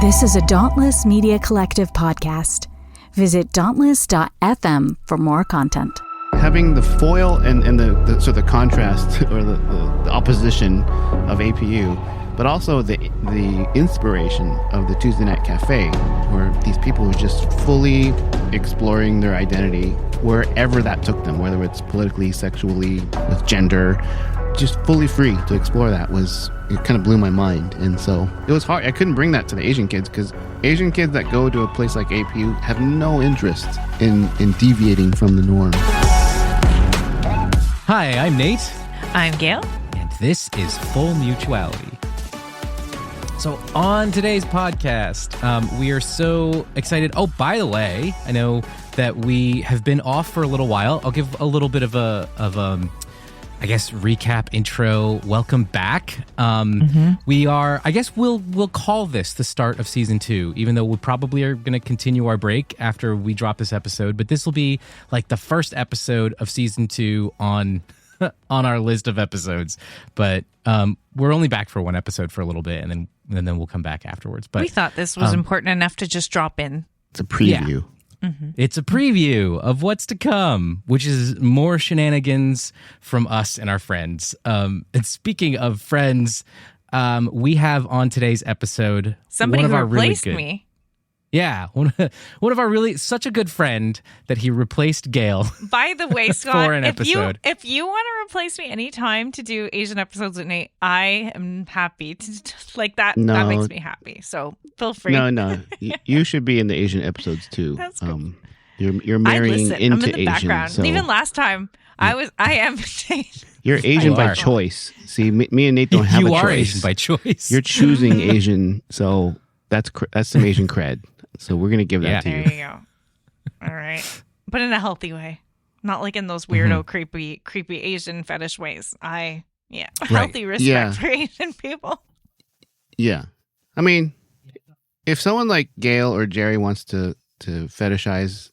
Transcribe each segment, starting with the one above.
This is a Dauntless Media Collective podcast. Visit dauntless.fm for more content. Having the foil and the contrast or the opposition of APU, but also the inspiration of the Tuesday Night Cafe, where these people were just fully exploring their identity wherever that took them, whether it's politically, sexually, with gender, just fully free to explore that it kind of blew my mind. And so it was hard. I couldn't bring that to the Asian kids because Asian kids that go to a place like APU have no interest in deviating from the norm. Hi, I'm Nate. I'm Gail. And this is Full Mutuality. So on today's podcast, we are so excited. Oh, by the way, I know that we have been off for a little while. I'll give a little bit of I guess, recap, intro, welcome back. We are, I guess we'll call this the start of season 2, even though we probably are going to continue our break after we drop this episode. But this will be like the first episode of season 2 on our list of episodes. But we're only back for one episode for a little bit, and then we'll come back afterwards. But we thought this was important enough to just drop in. It's a preview. Yeah. Mm-hmm. It's a preview of what's to come, which is more shenanigans from us and our friends. And speaking of friends, we have on today's episode somebody one of who our replaced really good, me. Yeah, one of our really such a good friend that he replaced Gail. By the way, Scott, for an episode. If you want to replace me anytime to do Asian episodes with Nate, I am happy to like that. No. That makes me happy. So feel free. No. You should be in the Asian episodes too. That's good. You're marrying I'm into in the Asian. background. So Even last time, I am. you're Asian by choice. See, me and Nate don't have a choice. You are Asian by choice. You're choosing Asian, so that's some Asian cred. So we're going to give that to you. There you go. All right. But in a healthy way. Not like in those weirdo, creepy Asian fetish ways. Healthy respect for Asian people. Yeah. I mean, if someone like Gail or Jerry wants to fetishize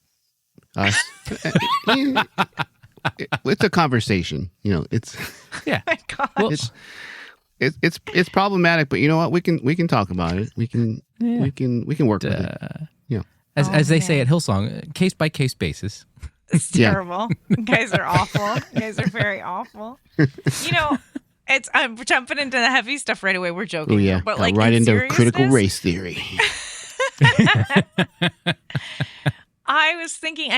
us, it's a conversation. You know, it's... Yeah. Oh my gosh. Well, It's problematic, but you know what? We can talk about it. We can work with it. Yeah. As they say at Hillsong, case by case basis. It's terrible. You guys are awful. You guys are very awful. You know, I'm jumping into the heavy stuff right away. We're joking. Oh yeah, but like right into seriousness, critical race theory. I was thinking,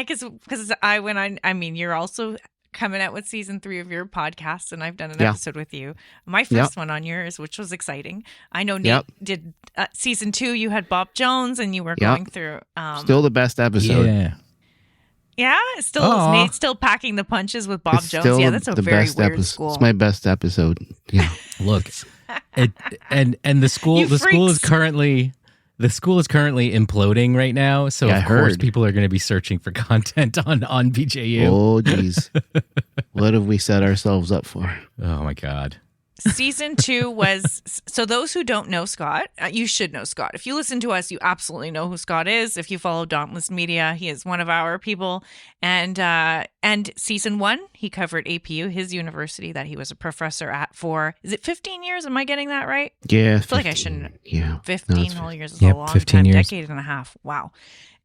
you're also coming out with season 3 of your podcast, and I've done an episode with you. My first one on yours, which was exciing. I know Nate did season 2. You had Bob Jones, and you were going through. Still the best episode. Yeah. Is Nate still packing the punches with Bob Jones? Yeah, that's a very weird school. It's my best episode. Yeah. Look, and the school is currently. The school is currently imploding right now, so of course people are going to be searching for content on BJU. Oh, geez. What have we set ourselves up for? Oh, my God. Season 2 was... So those who don't know Scott, you should know Scott. If you listen to us, you absolutely know who Scott is. If you follow Dauntless Media, he is one of our people. And season 1, he covered APU, his university that he was a professor at for... Is it 15 years? Am I getting that right? Yeah. I feel like I shouldn't... Yeah. 15 whole years is a long 15 time. years. Decade and a half. Wow.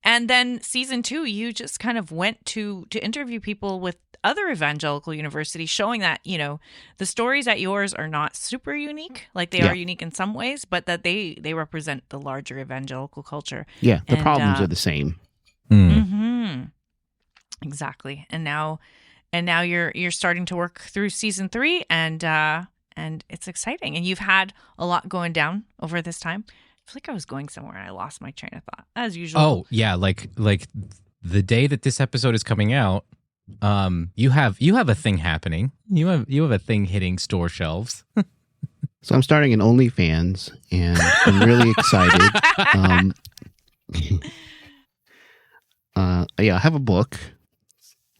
And then season 2, you just kind of went to interview people with other evangelical universities, showing that, you know, the stories at yours are not super unique. Like they are unique in some ways, but that they represent the larger evangelical culture. Yeah, the problems are the same. Mm-hmm. Exactly. And now you're starting to work through season 3, and it's exciting. And you've had a lot going down over this time. I feel like I was going somewhere and I lost my train of thought, as usual. Oh, yeah, like the day that this episode is coming out, you have a thing happening. You have a thing hitting store shelves. So I'm starting an OnlyFans, and I'm really excited. I have a book.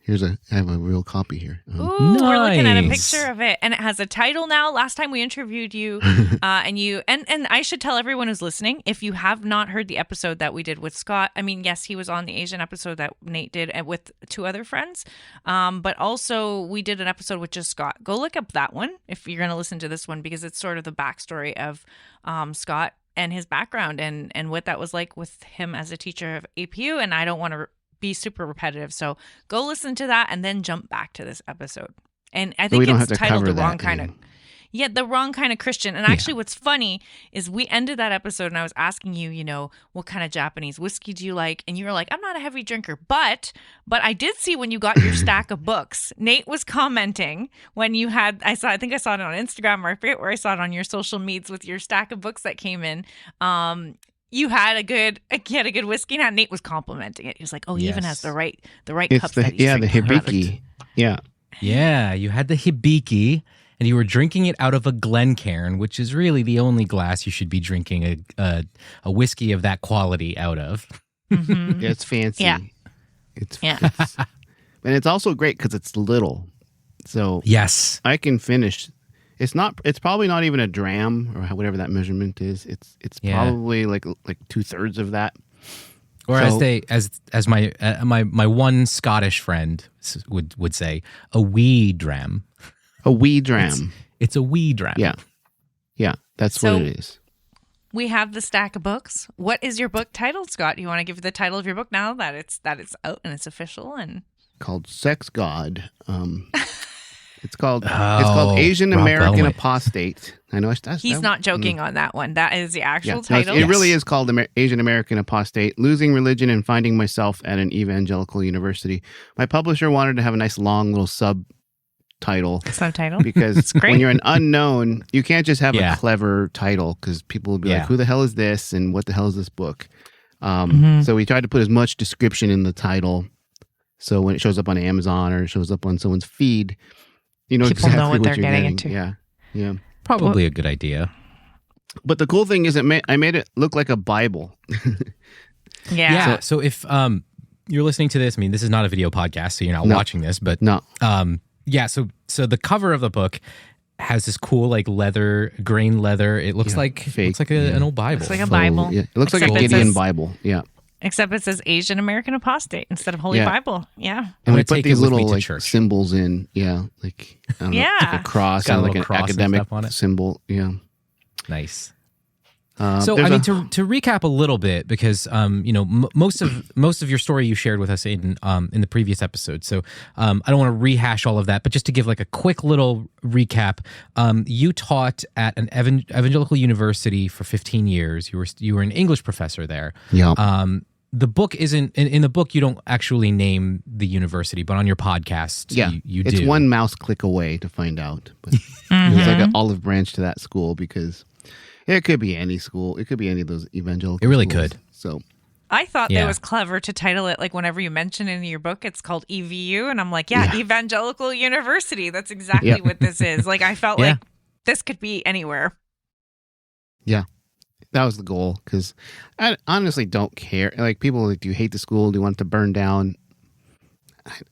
I have a real copy here. Ooh, we're looking at a picture of it, and it has a title now. Last time we interviewed you, and I should tell everyone who's listening, if you have not heard the episode that we did with Scott, I mean, yes, he was on the Asian episode that Nate did with 2 other friends, but also we did an episode with just Scott. Go look up that one if you're going to listen to this one, because it's sort of the backstory of Scott his background and what that was like with him as a teacher of APU. And I don't want to be super repetitive, so go listen to that and then jump back to this episode. And I think it's titled The Wrong Kind of. Yeah, The Wrong Kind of Christian. And actually what's funny is we ended that episode and I was asking you, you know, what kind of Japanese whiskey do you like? And you were like, I'm not a heavy drinker, but I did see when you got your stack of books, Nate was commenting when you had, I think I saw it on Instagram, or I forget where I saw it on your social medias with your stack of books that came in. You had a good whiskey. Now Nate was complimenting it. He was like, "Oh, he even has the right cups that he's the hibiki." Yeah, you had the hibiki, and you were drinking it out of a Glencairn, which is really the only glass you should be drinking a whiskey of that quality out of. Mm-hmm. It's fancy. Yeah. It's and it's also great because it's little. So yes, I can finish. It's probably not even a dram or whatever that measurement is. It's probably like 2/3 of that. Or as my one Scottish friend would say, a wee dram. A wee dram. It's a wee dram. Yeah, that's what it is. We have the stack of books. What is your book titled, Scott? Do you want to give the title of your book now that it's out and it's official? And called Sex God. It's called Asian American Apostate. I know he's not joking on that one. That is the actual title. It really is called Asian American Apostate: Losing Religion and Finding Myself at an Evangelical University. My publisher wanted to have a nice long little subtitle because when you're an unknown, you can't just have a clever title because people will be like, "Who the hell is this?" and "What the hell is this book?" So we tried to put as much description in the title, so when it shows up on Amazon or it shows up on someone's feed, you know people exactly know what they're you're getting into. Yeah. Probably a good idea. But the cool thing is I made it look like a Bible. Yeah. So if you're listening to this, I mean, this is not a video podcast, so you're not watching this, but no. So the cover of the book has this cool like grain leather. It looks like an old Bible. Looks like a Bible. Yeah. It looks like a Gideon Bible. Yeah. Except it says Asian American Apostate instead of Holy Bible. Yeah. And we put these little like symbols in. Yeah. Like, I don't know, like a cross and like an academic symbol. Yeah. Nice. So I mean, to recap a little bit, because most of your story you shared with us in the previous episode. So I don't want to rehash all of that, but just to give like a quick little recap, you taught at an evangelical university for 15 years. You were an English professor there. Yeah. The book isn't in the book. You don't actually name the university, but on your podcast, you do. It's one mouse click away to find out. But there's like an olive branch to that school because it could be any school. It could be any of those evangelical. It really schools. could. So I thought that was clever to title it, like whenever you mention it in your book, it's called EVU, and I'm like, Evangelical University. That's exactly what this is. Like I felt like this could be anywhere. Yeah. That was the goal, because I honestly don't care. Like, people like, do you hate the school? Do you want it to burn down?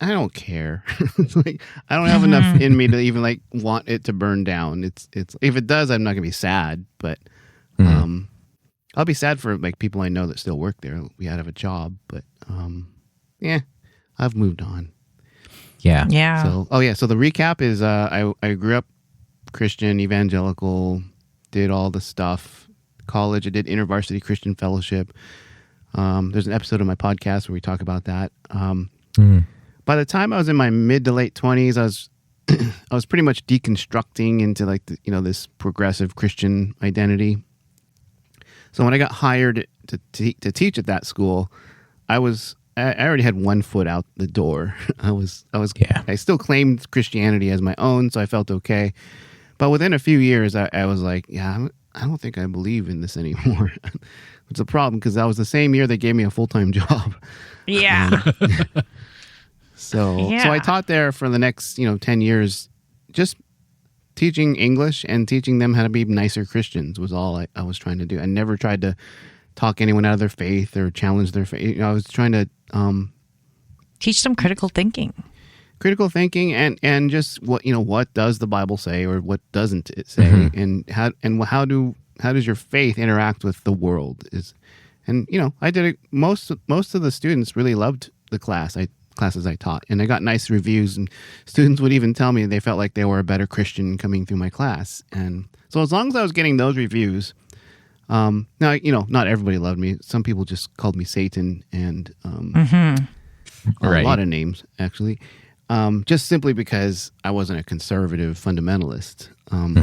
I don't care. It's like, I don't have enough in me to even like want it to burn down. It's if it does, I'm not gonna be sad, but I'll be sad for like people I know that still work there. We out of a job, but I've moved on. Yeah. So so the recap is I grew up Christian, evangelical, did all the stuff. College, I did InterVarsity Christian Fellowship. There's an episode of my podcast where we talk about that. By the time I was in my mid to late 20s, I was pretty much deconstructing into like this progressive Christian identity. So when I got hired to teach at that school, I already had one foot out the door. I still claimed Christianity as my own, so I felt okay. But within a few years, I was like, I don't think I believe in this anymore. It's a problem because that was the same year they gave me a full-time job. Yeah. So I taught there for the next 10 years, just teaching English and teaching them how to be nicer Christians was all I was trying to do. I never tried to talk anyone out of their faith or challenge their faith. I was trying to teach them critical thinking. Critical thinking and just what does the Bible say or what doesn't it say, and how does your faith interact with the world I did it. Most of the students really loved the classes I taught, and I got nice reviews, and students would even tell me they felt like they were a better Christian coming through my class. And so as long as I was getting those reviews, Now, not everybody loved me. Some people just called me Satan and Right. a lot of names, actually, just simply because I wasn't a conservative fundamentalist.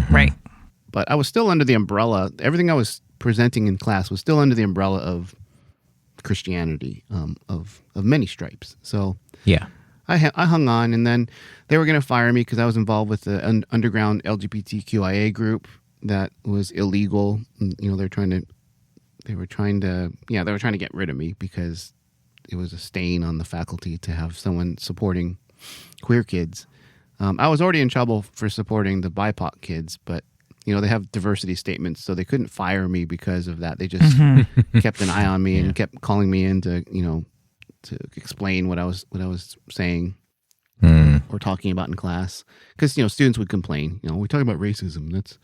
Right. But I was still under the umbrella. Everything I was presenting in class was still under the umbrella of Christianity, of many stripes. So Yeah. I hung on, and then they were going to fire me because I was involved with the underground LGBTQIA group that was illegal. They were trying to get rid of me because it was a stain on the faculty to have someone supporting queer kids. I was already in trouble for supporting the BIPOC kids, but they have diversity statements, so they couldn't fire me because of that. They just kept an eye on me and kept calling me in to to explain what I was saying or talking about in class, because students would complain. We talk about racism. That's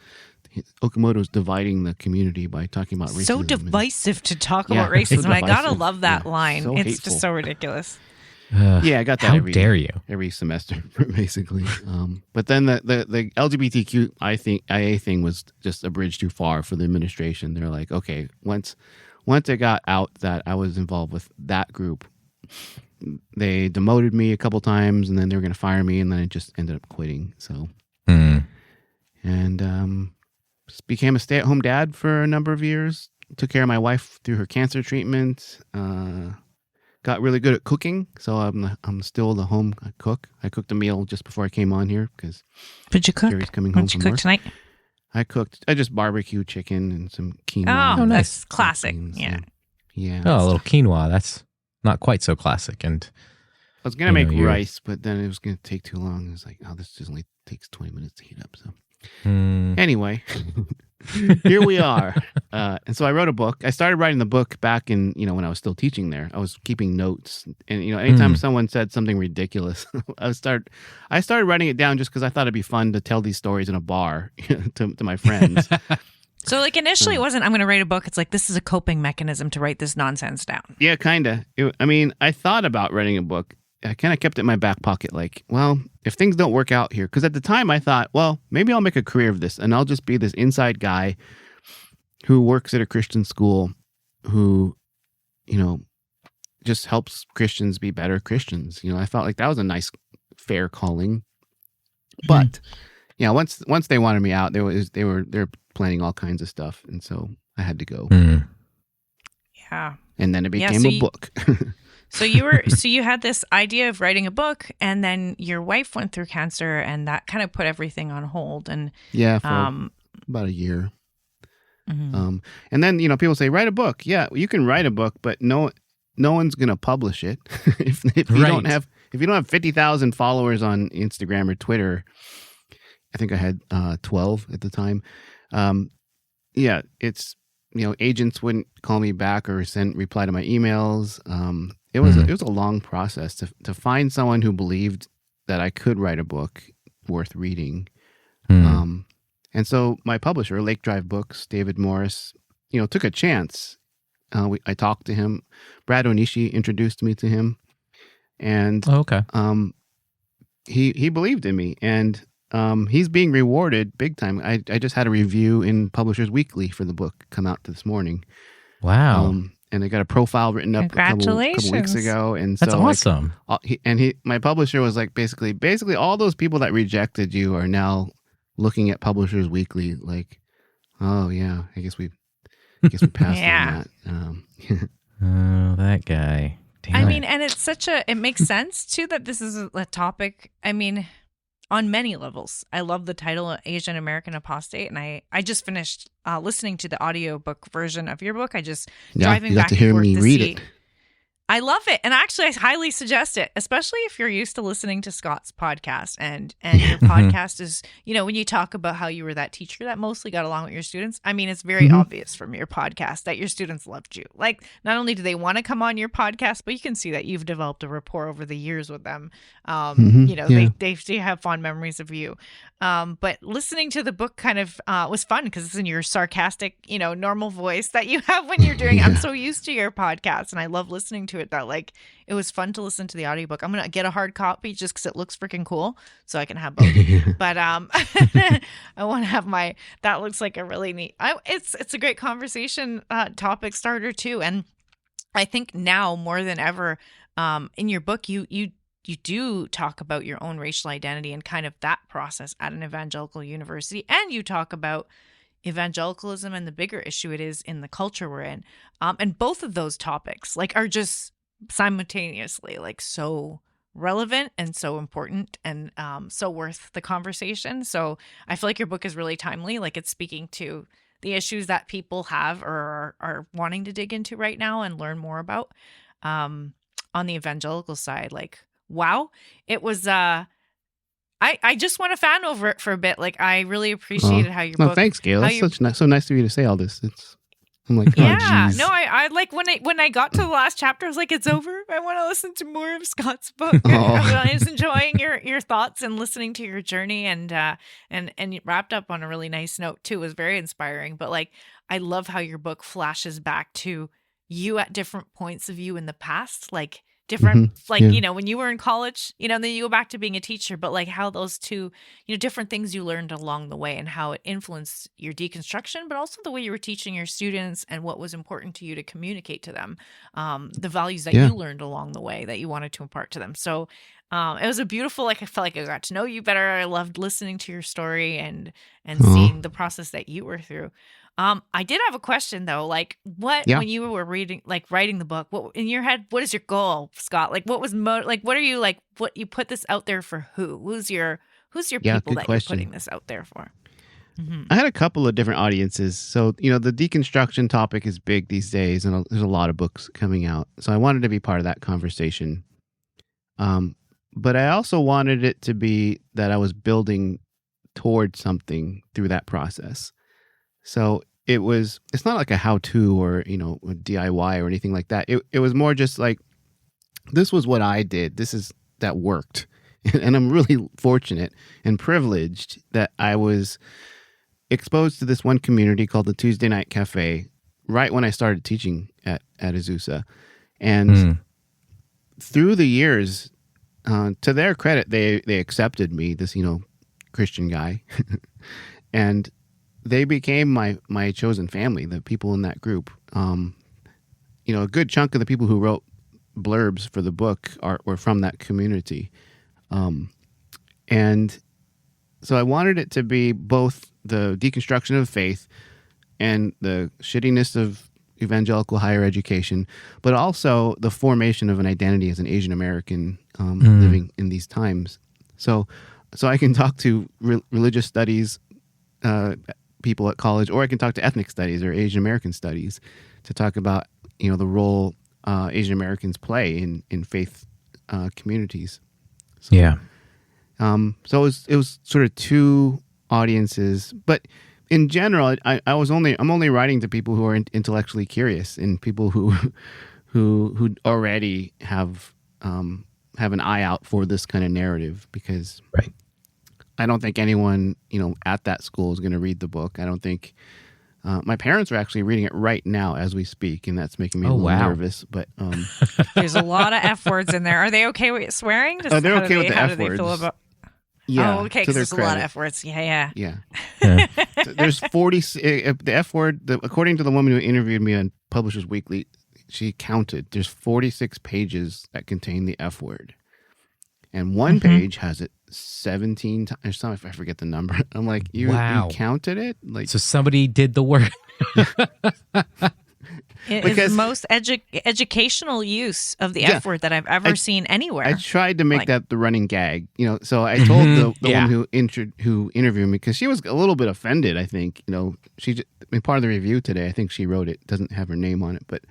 Okamoto's dividing the community by talking about racism. So divisive to talk Yeah, about racism. so I gotta divisive. love that Yeah, so so it's hateful. just so ridiculous. Yeah, I got that. How dare you? Every semester, basically. But then the LGBTQIA thing was just a bridge too far for the administration. They're like, okay, once it got out that I was involved with that group, they demoted me a couple times, and then they were going to fire me, and then I just ended up quitting. So, and just became a stay-at-home dad for a number of years. Took care of my wife through her cancer treatment. Got really good at cooking, so I'm still the home cook. I cooked a meal just before I came on here because What'd you cook? Jerry's coming home What'd you from cook work. tonight? I just barbecued chicken and some quinoa. Oh, and nice. some Classic. beans, Yeah. and- yeah. Oh, a little quinoa. That's not quite so classic. And I was gonna make you're- rice, but then it was gonna take too long. It was like, oh, this just only takes 20 minutes to heat up. So anyway, here we are. And so I wrote a book. I started writing the book back in, when I was still teaching there. I was keeping notes, and anytime someone said something ridiculous, I started writing it down just because I thought it'd be fun to tell these stories in a bar to my friends. So initially it wasn't, I'm going to write a book. It's like, this is a coping mechanism to write this nonsense down. Yeah, kind of. I thought about writing a book. I kind of kept it in my back pocket, like, well, if things don't work out here, because at the time I thought, well, maybe I'll make a career of this, and I'll just be this inside guy who works at a Christian school who, just helps Christians be better Christians. I felt like that was a nice, fair calling. But once they wanted me out, they're planning all kinds of stuff, and so I had to go. Yeah. And then it became a book. So you had this idea of writing a book, and then your wife went through cancer, and that kind of put everything on hold. And Yeah, for about a year. And then people say, write a book. Yeah, you can write a book, but no one's gonna publish it if you don't have 50,000 followers on Instagram or Twitter. I think I had 12 at the time. It's agents wouldn't call me back or reply to my emails. It was a long process to find someone who believed that I could write a book worth reading. And so my publisher, Lake Drive Books, David Morris, took a chance. I talked to him. Brad Onishi introduced me to him, and he believed in me, and he's being rewarded big time. I just had a review in Publishers Weekly for the book come out this morning. Wow. And I got a profile written up a couple weeks ago, and That's so awesome. My publisher was like, basically all those people that rejected you are now looking at Publishers Weekly like, oh yeah, I guess we passed on that. Oh, that guy. Damn it. and it makes sense too that this is a topic. On many levels. I love the title Asian American Apostate, and I just finished listening to the audiobook version of your book. Driving you got back to hear and forth me to read see. it. I love it. And actually, I highly suggest it, especially if you're used to listening to Scott's podcast and your podcast is, when you talk about how you were that teacher that mostly got along with your students. It's very obvious from your podcast that your students loved you. Like, not only do they want to come on your podcast, but you can see that you've developed a rapport over the years with them. They have fond memories of you. But listening to the book kind of was fun because it's in your sarcastic, normal voice that you have when you're doing. I'm so used to your podcast, and I love listening to it. it that like it was fun to listen to the audiobook. I'm gonna get a hard copy just because it looks freaking cool, so I can have both. But I want to have that looks like a really neat. It's a great conversation topic starter too, and I think now more than ever, in your book, you do talk about your own racial identity and kind of that process at an evangelical university, and you talk about evangelicalism and the bigger issue it is in the culture we're in. And both of those topics like are just simultaneously like so relevant and so important and so worth the conversation. So I feel like your book is really timely. Like it's speaking to the issues that people have or are wanting to dig into right now and learn more about. On the evangelical side, like, wow, it was I just want to fan over it for a bit. Like, I really appreciated how your book. Thanks, Gail. That's so nice of you to say all this. I'm like, yeah, geez. no, I like when I got to the last chapter, I was like, it's over. I want to listen to more of Scott's book. I was enjoying your thoughts and listening to your journey, and it wrapped up on a really nice note too. It was very inspiring. But like, I love how your book flashes back to you at different points of view in the past, like. Different, when you were in college, then you go back to being a teacher, but like how those two, different things you learned along the way and how it influenced your deconstruction, but also the way you were teaching your students and what was important to you to communicate to them, the values that you learned along the way that you wanted to impart to them. So it was a beautiful, like, I felt like I got to know you better. I loved listening to your story and seeing the process that you were through. I did have a question though, like when you were writing the book, what in your head, what is your goal, Scott? Like what was what are you like, what you put this out there for who's your people that you're putting this out there for? Mm-hmm. I had a couple of different audiences. So, the deconstruction topic is big these days and there's a lot of books coming out. So I wanted to be part of that conversation. But I also wanted it to be that I was building towards something through that process. So it's not like a how-to or, a DIY or anything like that. It was more just like, this was what I did. That worked. And I'm really fortunate and privileged that I was exposed to this one community called the Tuesday Night Cafe right when I started teaching at Azusa. And through the years, to their credit, they accepted me, this, Christian guy. And they became my chosen family, the people in that group. A good chunk of the people who wrote blurbs for the book were from that community. And so I wanted it to be both the deconstruction of faith and the shittiness of evangelical higher education, but also the formation of an identity as an Asian American living in these times. So I can talk to religious studies people at college, or I can talk to ethnic studies or Asian American studies to talk about, the role Asian Americans play in faith communities. So, so it was sort of two audiences, but in general, I'm only writing to people who are intellectually curious and people who already have an eye out for this kind of narrative, because I don't think anyone, at that school is going to read the book. I don't think my parents are actually reading it right now as we speak, and that's making me a little nervous. But there's a lot of F words in there. Are they okay with swearing? They're okay with the F words. Feel about... Yeah. Oh, okay. Because there's a lot of F words. Yeah. So there's 40. The F word. According to the woman who interviewed me on Publishers Weekly, she counted. There's 46 pages that contain the F word, and one page has it 17 times. Or something, if I forget the number. I'm like, you counted it? Like, so somebody did the work. It is the most educational use of the F word that I've ever seen anywhere. I tried to make that the running gag, so I told the woman who interviewed me, because she was a little bit offended, I think. Part of the review today, I think she wrote it, doesn't have her name on it, but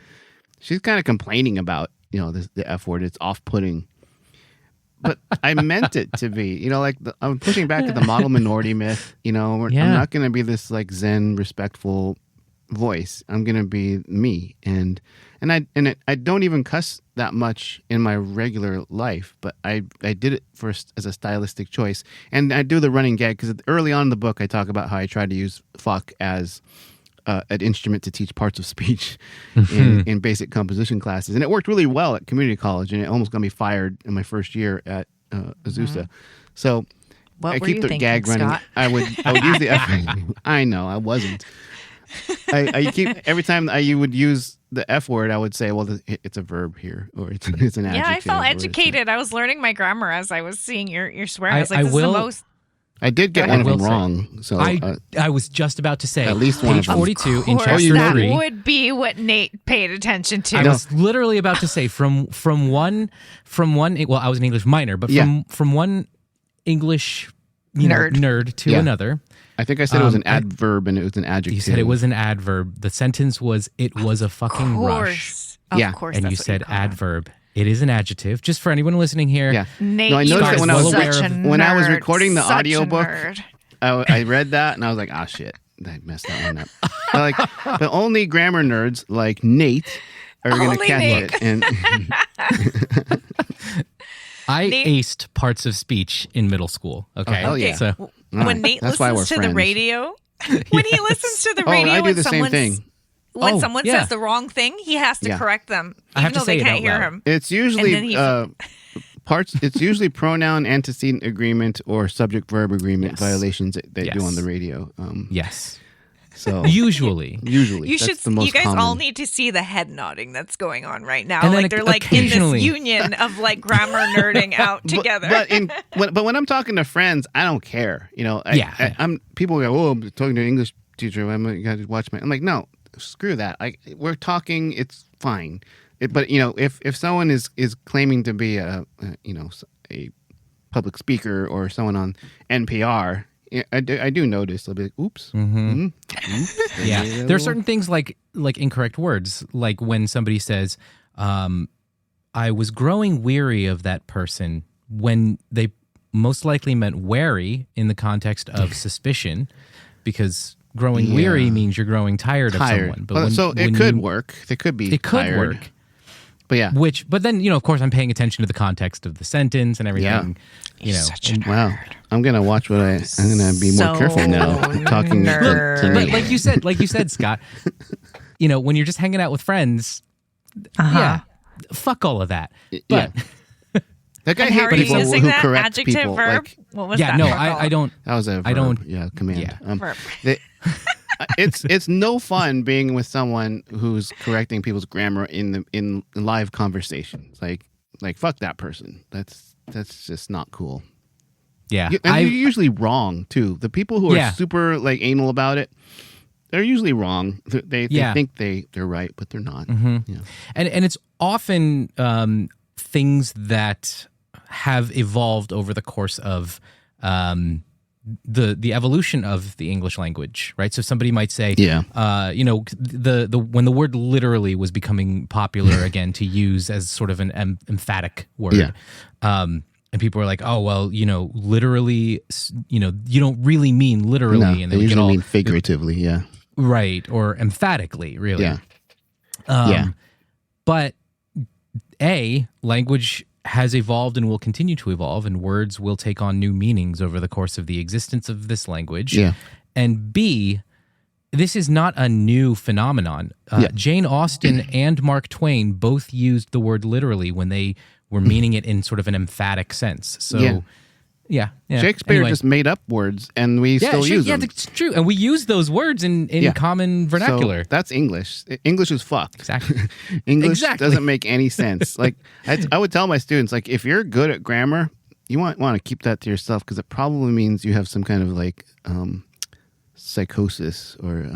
she's kind of complaining about, the F word. It's off-putting. But I meant it to be, I'm pushing back at the model minority myth. I'm not going to be this like Zen, respectful voice. I'm going to be me, and I don't even cuss that much in my regular life, but I did it as a stylistic choice. And I do the running gag because early on in the book I talk about how I tried to use fuck as an instrument to teach parts of speech in basic composition classes, and it worked really well at community college, and it almost got me fired in my first year at Azusa. So What I were keep you the thinking, gag running. Scott? I would use the F. I know I wasn't. I keep every time you would use the F word, I would say, well, it's a verb here, or it's an adjective. Yeah, I felt or it's educated. I was learning my grammar as I was seeing your swearing. I was like, I this will- is the most. I did get I one of will them say, wrong. So I was just about to say, at least one page of them. 42 in Of course, chapter that 3. would be what Nate paid attention to. I was literally about to say from one. Well, I was an English minor, but from one English nerd to another. I think I said it was an adverb and it was an adjective. You said it was an adverb. The sentence was, it was a fucking rush. Yeah. Of course. And that's you what said call it. adverb. It is an adjective. Just for anyone listening here. Yeah. Nate, No, I you noticed are that such a when I was nerd, recording the such a audiobook, nerd. I read that and I was like, ah, shit. I messed that one up. But only grammar nerds like Nate are going to Only catch Nate. it. And I Nate- aced parts of speech in middle school. Okay. hell yeah. So All When right. Nate That's why listens to we're the friends. radio, when he listens to the radio, I do and the same someone's- thing. when Oh, someone yeah. says the wrong thing, he has to Yeah. correct them, I even have to though say they it can't out hear loud. him. It's And then usually he- parts. It's usually pronoun antecedent agreement or subject verb agreement Yes. violations that they do Yes. on the radio. yes. So Usually. usually You that's should. the most You guys common. all need to see the head nodding that's going on right now. And then Like they're like in this occasionally- union of like grammar nerding out together. But when I'm talking to friends, I don't care. You know, I'm people go, oh, I'm talking to an English teacher. I'm got to watch my. I'm like, no, screw that. Like we're talking, it's fine. But you know, if someone is claiming to be a public speaker or someone on NPR, I do notice. I'll be like, oops. Oops. Yeah. There are certain things like incorrect words, like when somebody says, I was growing weary of that person, when they most likely meant wary in the context of suspicion, because growing weary means you're growing tired of someone. But so it could work. They could be It could tired. work. But yeah. But then, of course, I'm paying attention to the context of the sentence and everything. Yeah. Such a nerd. Wow. I'm gonna watch what I'm gonna be more careful now. Talking to nerd. But Nate. like you said, Scott, when you're just hanging out with friends, fuck all of that. But That guy And how hates are you people using who that correct adjective people. verb? Like, What was yeah, that? no, verb I called? don't. that was a verb. I don't- command. Yeah. Verb. It's no fun being with someone who's correcting people's grammar in live conversations. Like fuck that person. That's just not cool. Yeah, And you're usually wrong too. The people who are super like anal about it, they're usually wrong. They think they're right, but they're not. Yeah. and it's often things that have evolved over the course of the evolution of the English language, right? So somebody might say, the when the word literally was becoming popular again to use as sort of an emphatic word. Yeah. And people are like, oh, well, literally, you don't really mean literally. No, and they then we get usually all mean figuratively. Yeah. right, or emphatically, really. Yeah. But language has evolved and will continue to evolve, and words will take on new meanings over the course of the existence of this language. Yeah. And B, this is not a new phenomenon. Jane Austen and Mark Twain both used the word literally when they were meaning it in sort of an emphatic sense. So, yeah. Shakespeare Anyway. just made up words, and we still use them. Yeah, it's true. And we use those words in common vernacular. So that's English. English is fucked. Exactly. English doesn't make any sense. Like I would tell my students, like if you're good at grammar, you want to keep that to yourself because it probably means you have some kind of like psychosis or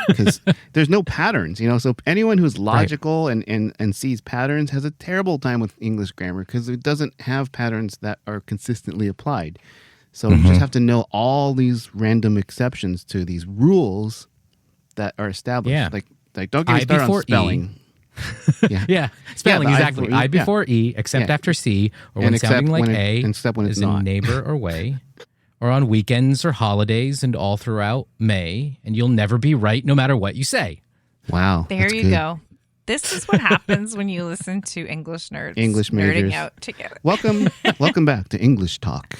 because there's no patterns, so anyone who's logical and sees patterns has a terrible time with English grammar because it doesn't have patterns that are consistently applied. So you just have to know all these random exceptions to these rules that are established. Yeah. Like don't get me started on spelling. Spelling, the I exactly. before E, I before E, except Yeah. after C, or when And except sounding like when A, except when it's is in not. neighbor or way, or on weekends or holidays and all throughout May, and you'll never be right no matter what you say. Wow. There that's you good. go. This is what happens when you listen to English nerds English majors. nerding out together. Welcome back to English Talk.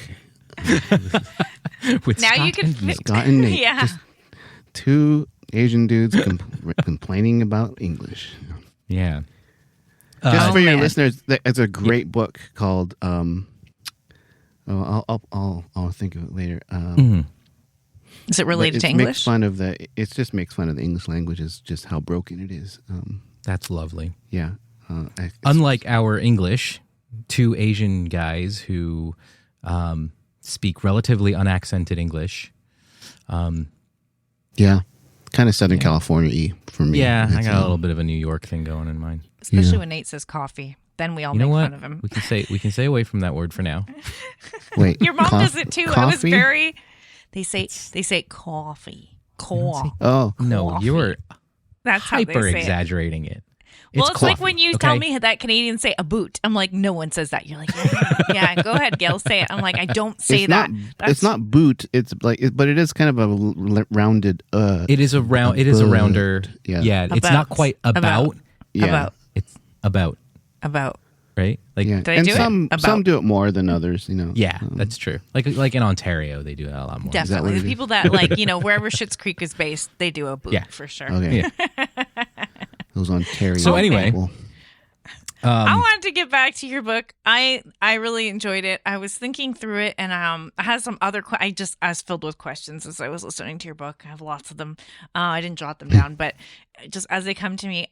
With Now Scott you can and Nate. Scott and Nate. Yeah. Just two Asian dudes complaining about English. Yeah. Just for your man. listeners, it's a great book called. I'll think of it later. Is it related to Makes English? fun of the. It just makes fun of the English language, is just how broken it is. That's lovely. Yeah. Unlike our English, two Asian guys who speak relatively unaccented English. Yeah. Kind of Southern California-y for me. Yeah, I It's, got a little bit of a New York thing going in mine. Especially when Nate says coffee. Then we all You know make what? fun of him. We can stay away from that word for now. Wait. Your mom does it too. I was coffee? very. They say coffee. Coffee. Oh. No, Coffee. you were That's how they hyper say it. exaggerating it. Well, it's like coffee, when you tell okay? me that Canadians say a boot. I'm like, no one says that. You're like, yeah, go ahead, Gail, say it. I'm like, I don't say It's that. not. It's not boot. It's like, but it is kind of a rounded. It is a round. It is a rounder. Yeah. Yeah. It's About. not quite about. Yeah. About. It's about. Right. Like Yeah. Did I And do it? some About. do it more than others. You know. yeah, that's true. Like in Ontario, they do it a lot more. Definitely. what it The is? people that, like, wherever Schitt's Creek is based, they do a boot Yeah. for sure. Okay. Yeah. Those Ontario. So anyway, people. I wanted to get back to your book. I really enjoyed it. I was thinking through it, and I had some other. I was filled with questions as I was listening to your book. I have lots of them. I didn't jot them down, but just as they come to me,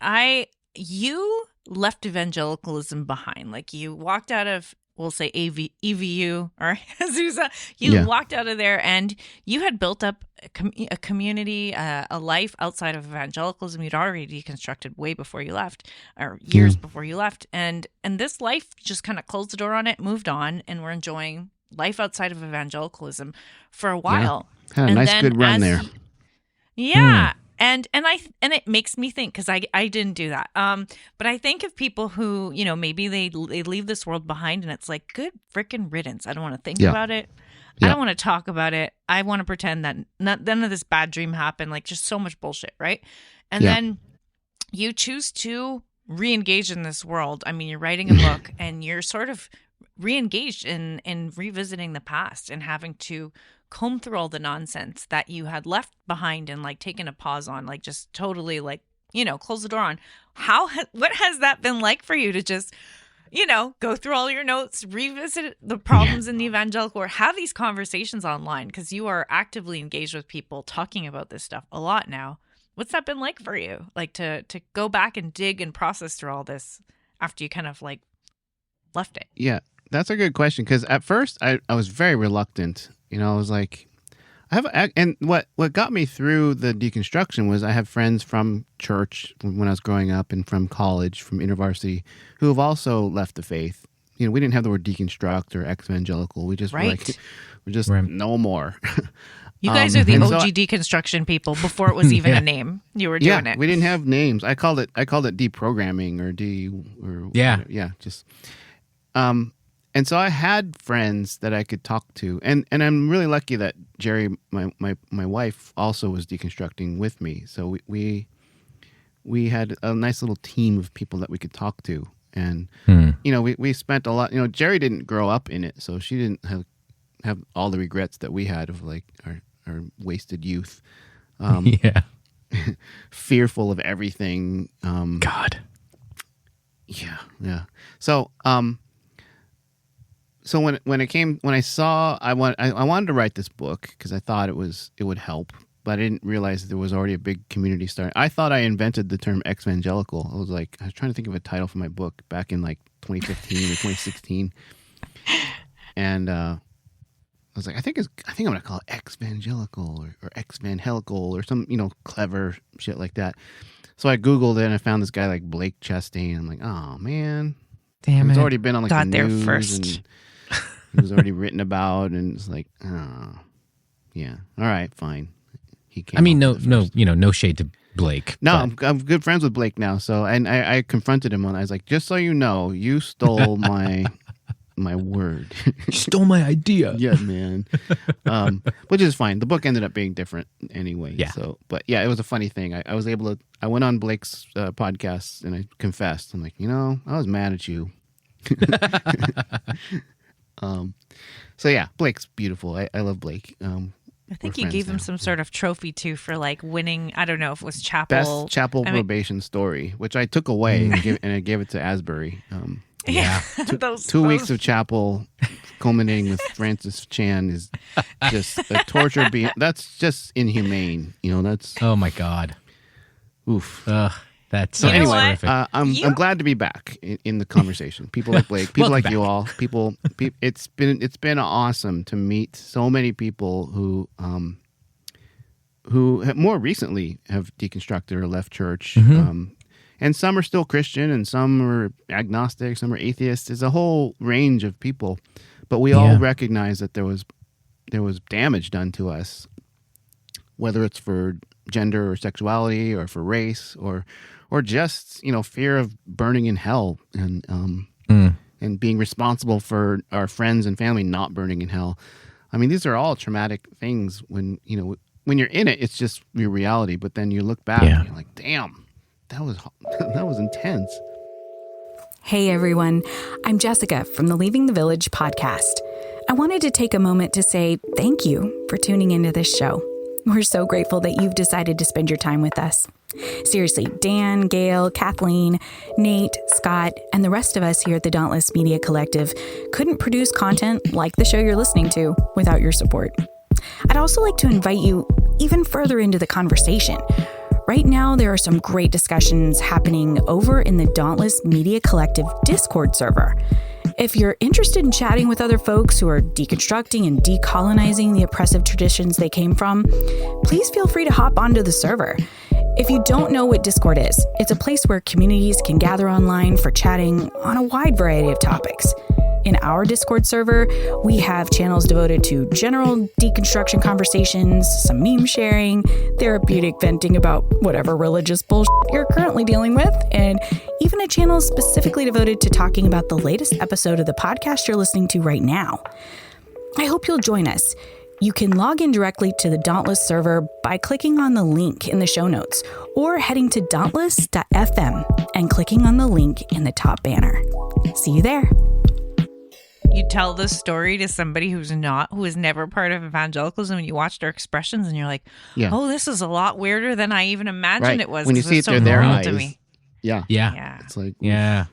you left evangelicalism behind. Like, you walked out of, we'll say EVU or Azusa. You walked out of there, and you had built up a community, a life outside of evangelicalism. You'd already deconstructed way before you left, or years before you left, and this life just kind of closed the door on it, moved on, and we're enjoying life outside of evangelicalism for a while. Had a And nice then good run as there. Yeah. And it makes me think, because I didn't do that. But I think of people who, maybe they leave this world behind, and it's like, good freaking riddance. I don't want to think about it. I don't want to talk about it. I want to pretend that none of this bad dream happened. Like, just so much bullshit, right? And then you choose to re-engage in this world. I mean, you're writing a book, and you're sort of re-engaged in revisiting the past and having to comb through all the nonsense that you had left behind and, like, taken a pause on, like, just totally, like, close the door on. What has that been like for you to just, go through all your notes, revisit the problems in the evangelical, or have these conversations online? Because you are actively engaged with people talking about this stuff a lot now. What's that been like for you? Like, to go back and dig and process through all this after you kind of, like, left it? Yeah, that's a good question, because at first I was very reluctant. I was like, and what got me through the deconstruction was I have friends from church when I was growing up, and from college, from InterVarsity, who have also left the faith. We didn't have the word deconstruct or ex-evangelical. We just were like, we just no more. You guys are the and OG so deconstruction people before it was even a name. You were doing it. We didn't have names. I called it deprogramming or just. And so I had friends that I could talk to, and I'm really lucky that Jerry, my wife, also was deconstructing with me. So we had a nice little team of people that we could talk to, and we spent a lot. Jerry didn't grow up in it, so she didn't have all the regrets that we had of, like, our wasted youth. Fearful of everything. God. Yeah. So when I saw I wanted to write this book because I thought it would help, but I didn't realize that there was already a big community starting. I thought I invented the term ex-evangelical. I was trying to think of a title for my book back in, like, 2015 or 2016, and I was like, I think I'm gonna call it ex-evangelical or ex-evangelical or some clever shit like that. So I Googled it and I found this guy like Blake Chastain. I'm like, oh man, damn it! He's already been on, like, Got the there news first. and he was already written about, and it's like, oh, yeah, all right, fine. He came. I mean, up with it first. no shade to Blake. No, but- I'm good friends with Blake now. So, and I confronted him on. I was like, just so you know, you stole my word. You stole my idea. Yeah, man. Which is fine. The book ended up being different anyway. Yeah. So, but yeah, it was a funny thing. I was able to. I went on Blake's podcast and I confessed. I'm like, I was mad at you. So yeah, Blake's beautiful. I love Blake. I think you gave him some sort of trophy too for like winning. I don't know if it was chapel best chapel probation story, which I took away and I gave it to Asbury. Yeah. Two weeks of chapel culminating with Francis Chan is just a torture. That's just inhumane. That's. Oh my God. Oof. That's You know anyway, horrific. I'm glad to be back in the conversation. People like Blake, people like you all, it's been awesome to meet so many people who more recently have deconstructed or left church. And some are still Christian, and some are agnostic, some are atheists. There's a whole range of people, but we all recognize that there was damage done to us, whether it's for gender or sexuality, or for race, or just fear of burning in hell, and being responsible for our friends and family not burning in hell. I mean, these are all traumatic things. When you're in it, it's just your reality. But then you look back and you're like, damn. That was intense. Hey everyone, I'm Jessica from the Leaving the Village podcast. I wanted to take a moment to say thank you for tuning into this show. We're so grateful that you've decided to spend your time with us. Seriously, Dan, Gail, Kathleen, Nate, Scott, and the rest of us here at the Dauntless Media Collective couldn't produce content like the show you're listening to without your support. I'd also like to invite you even further into the conversation. Right now, there are some great discussions happening over in the Dauntless Media Collective Discord server. If you're interested in chatting with other folks who are deconstructing and decolonizing the oppressive traditions they came from, please feel free to hop onto the server. If you don't know what Discord is, it's a place where communities can gather online for chatting on a wide variety of topics. In our Discord server, we have channels devoted to general deconstruction conversations, some meme sharing, therapeutic venting about whatever religious bullshit you're currently dealing with, and even a channel specifically devoted to talking about the latest episode of the podcast you're listening to right now. I hope you'll join us. You can log in directly to the Dauntless server by clicking on the link in the show notes, or heading to dauntless.fm and clicking on the link in the top banner. See you there. You tell this story to somebody who is never part of evangelicalism, and you watch their expressions and you're like, oh, this is a lot weirder than I even imagined it was. When you see it so through their eyes. to me. Yeah. It's like, yeah.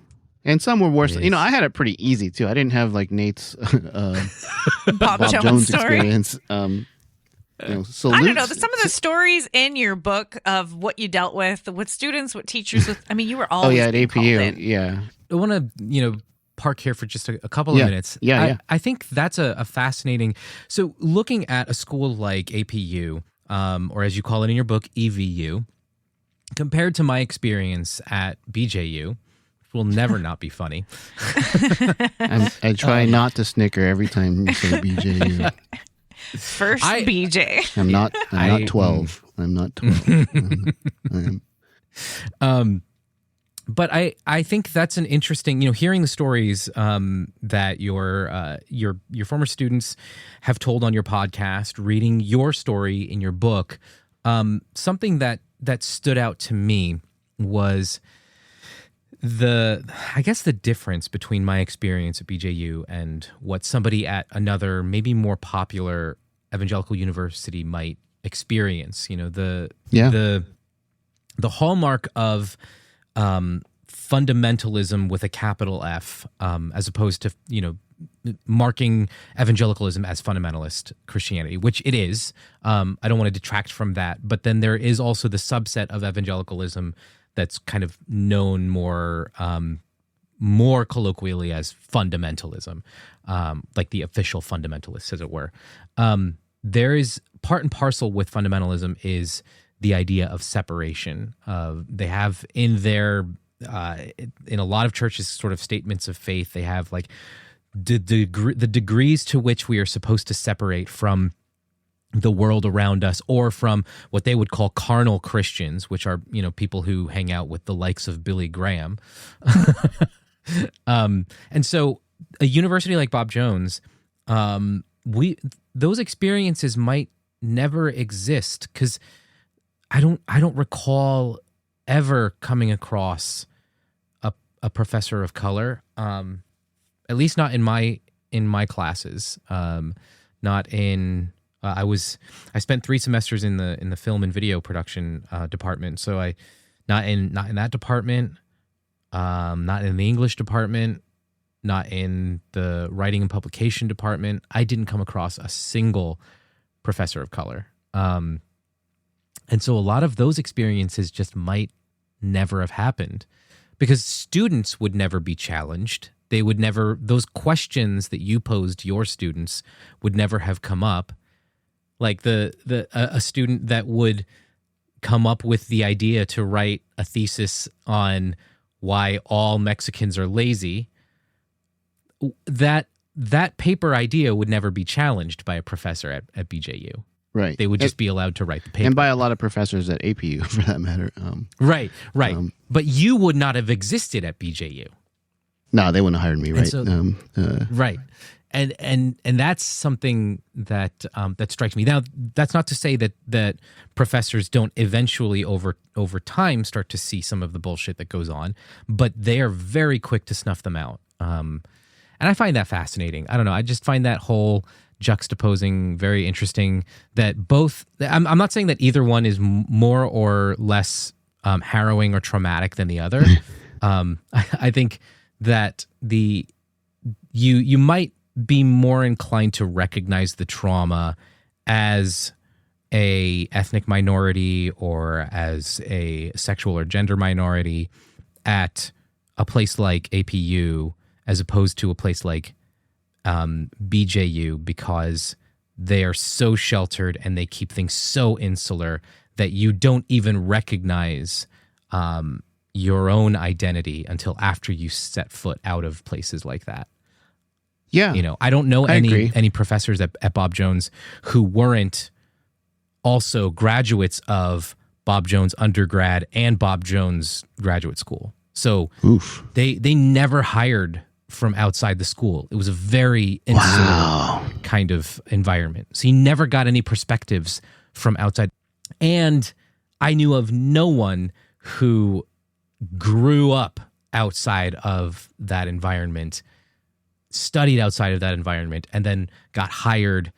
And some were worse. I had it pretty easy too. I didn't have like Nate's Bob Jones story. Experience. I don't know. Some of the stories in your book of what you dealt with students, what teachers, you were always at APU. Yeah. I want to, park here for just a couple of minutes. I think that's a fascinating. So looking at a school like APU, or as you call it in your book, EVU, compared to my experience at BJU, which will never not be funny. I try not to snicker every time you say BJU. First BJ. I'm not 12. I'm not 12. But I think that's an interesting, hearing the stories that your former students have told on your podcast, reading your story in your book. Something that stood out to me was the difference between my experience at BJU and what somebody at another, maybe more popular evangelical university might experience. The hallmark of fundamentalism with a capital F, as opposed to, marking evangelicalism as fundamentalist Christianity, which it is. I don't want to detract from that. But then there is also the subset of evangelicalism that's kind of known more colloquially as fundamentalism, like the official fundamentalists, as it were. There is part and parcel with fundamentalism is the idea of separation. They have in their, in a lot of churches, sort of statements of faith, they have like the degrees to which we are supposed to separate from the world around us, or from what they would call carnal Christians, which are, people who hang out with the likes of Billy Graham. And so a university like Bob Jones, those experiences might never exist, because I don't recall ever coming across a professor of color, at least not in my classes, not in I spent 3 semesters in the film and video production department. So I not in that department, not in the English department, not in the writing and publication department. I didn't come across a single professor of color. And so a lot of those experiences just might never have happened because students would never be challenged. They would never, those questions that you posed your students would never have come up. Like a student that would come up with the idea to write a thesis on why all Mexicans are lazy, that paper idea would never be challenged by a professor at BJU. Right. They would just be allowed to write the paper. And by a lot of professors at APU, for that matter. Right. But you would not have existed at BJU. No, they wouldn't have hired me, right? So, right. And that's something that that strikes me. Now, that's not to say that professors don't eventually over time start to see some of the bullshit that goes on, but they are very quick to snuff them out. And I find that fascinating. I don't know. I just find that whole juxtaposing very interesting. That both. I'm not saying that either one is more or less harrowing or traumatic than the other. I think that you might be more inclined to recognize the trauma as a ethnic minority or as a sexual or gender minority at a place like APU as opposed to a place like BJU, because they are so sheltered and they keep things so insular that you don't even recognize your own identity until after you set foot out of places like that. Yeah. You know, I don't know any professors at Bob Jones who weren't also graduates of Bob Jones undergrad and Bob Jones graduate school. So they never hired from outside the school. It was a very insular kind of environment. So he never got any perspectives from outside. And I knew of no one who grew up outside of that environment, studied outside of that environment, and then got hired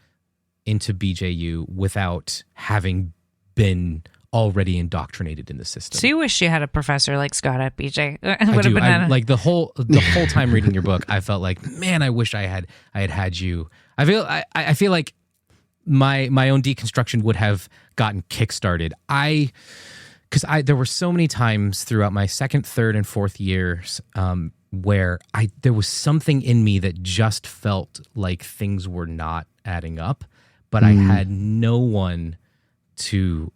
into BJU without having been already indoctrinated in the system. So you wish you had a professor like Scott at BJ. I do. Like the whole time reading your book, I felt like, man, I wish I had you. I feel like my own deconstruction would have gotten kickstarted. Because there were so many times throughout my second, third, and fourth years where there was something in me that just felt like things were not adding up, but I had no one to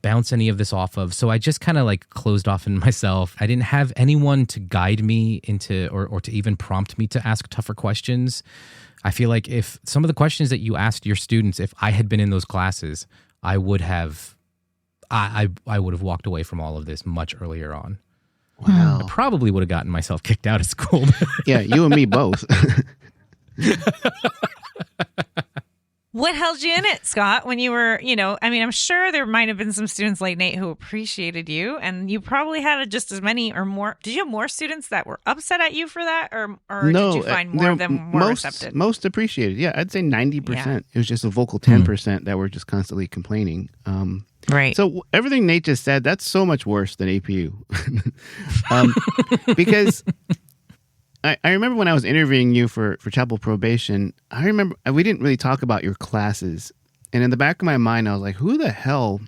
bounce any of this off of. So I just kind of like closed off in myself. I didn't have anyone to guide me into or to even prompt me to ask tougher questions. I feel like if some of the questions that you asked your students, if I had been in those classes, I would have walked away from all of this much earlier on. Wow. I probably would have gotten myself kicked out of school. Yeah, you and me both. What held you in it, Scott, when you were, I'm sure there might have been some students like Nate who appreciated you, and you probably had just as many or more. Did you have more students that were upset at you for that, or no, did you find more of them more receptive? Most appreciated. Yeah, I'd say 90%. Yeah. It was just a vocal 10% that were just constantly complaining. Right. So everything Nate just said, that's so much worse than APU. Because I remember when I was interviewing you for chapel probation, I remember we didn't really talk about your classes. And in the back of my mind, I was like, who the hell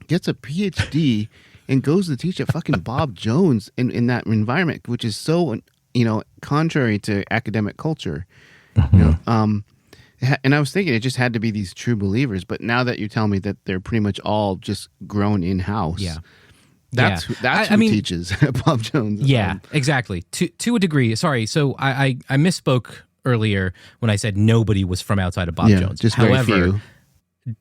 gets a PhD and goes to teach at fucking Bob Jones in that environment, which is so, contrary to academic culture. And I was thinking it just had to be these true believers. But now that you tell me that they're pretty much all just grown in-house. Yeah. That's who teaches at Bob Jones. Yeah, exactly. To a degree. Sorry. So I misspoke earlier when I said nobody was from outside of Bob Jones. Just very few.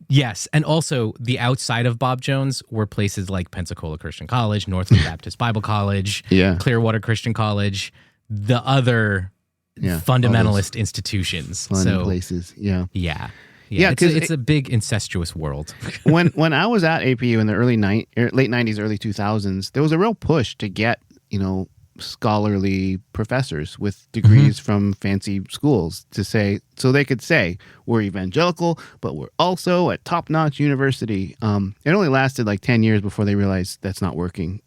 Yes. And also the outside of Bob Jones were places like Pensacola Christian College, Northland Baptist Bible College, Clearwater Christian College, the other fundamentalist institutions. Fun places. Yeah. Yeah. Yeah, it's a big incestuous world. when I was at APU in the late 90s, early 2000s, there was a real push to get, scholarly professors with degrees from fancy schools to say, so they could say, we're evangelical, but we're also a top-notch university. It only lasted like 10 years before they realized that's not working.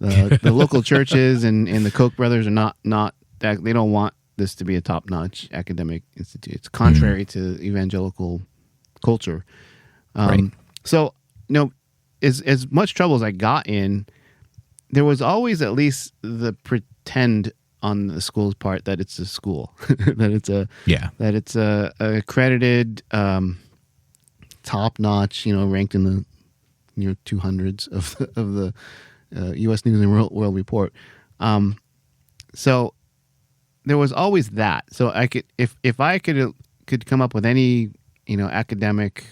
The local churches and the Koch brothers are not they don't want this to be a top-notch academic institute. It's contrary to evangelical culture. Right. So, as much trouble as I got in, there was always at least the pretend on the school's part that it's a school, that it's a accredited, top-notch, ranked in the near 200s of the U.S. News and World Report. So there was always that. So I could, if I could come up with any, academic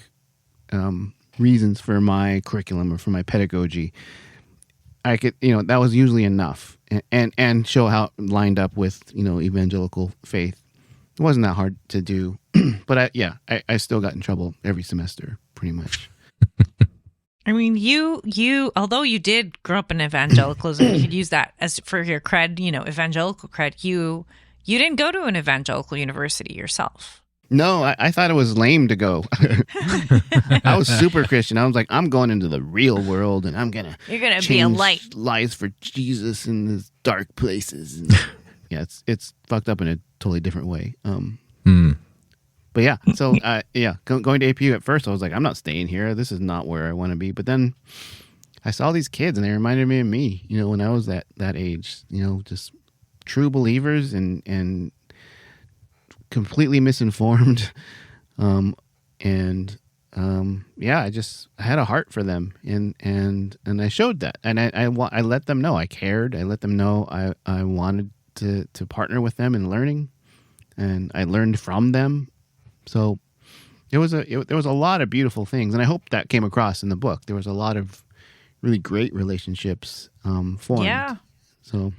reasons for my curriculum or for my pedagogy, I could, that was usually enough, and show how it lined up with, evangelical faith. It wasn't that hard to do, but I still got in trouble every semester, pretty much. I mean, you, although you did grow up in evangelicalism, you could use that as for your cred, evangelical cred. You didn't go to an evangelical university yourself. No, I thought it was lame to go. I was super Christian. I was like, I'm going into the real world, and you're gonna be a light, lives for Jesus in these dark places. And yeah, it's fucked up in a totally different way. But yeah, so going to APU at first, I was like, I'm not staying here. This is not where I want to be. But then I saw these kids, and they reminded me of me. When I was that age. Just true believers and completely misinformed, I had a heart for them, and I showed that, and I let them know I cared. I let them know I wanted to partner with them in learning, and I learned from them. So there was a lot of beautiful things, and I hope that came across in the book. There was a lot of really great relationships formed. Yeah. So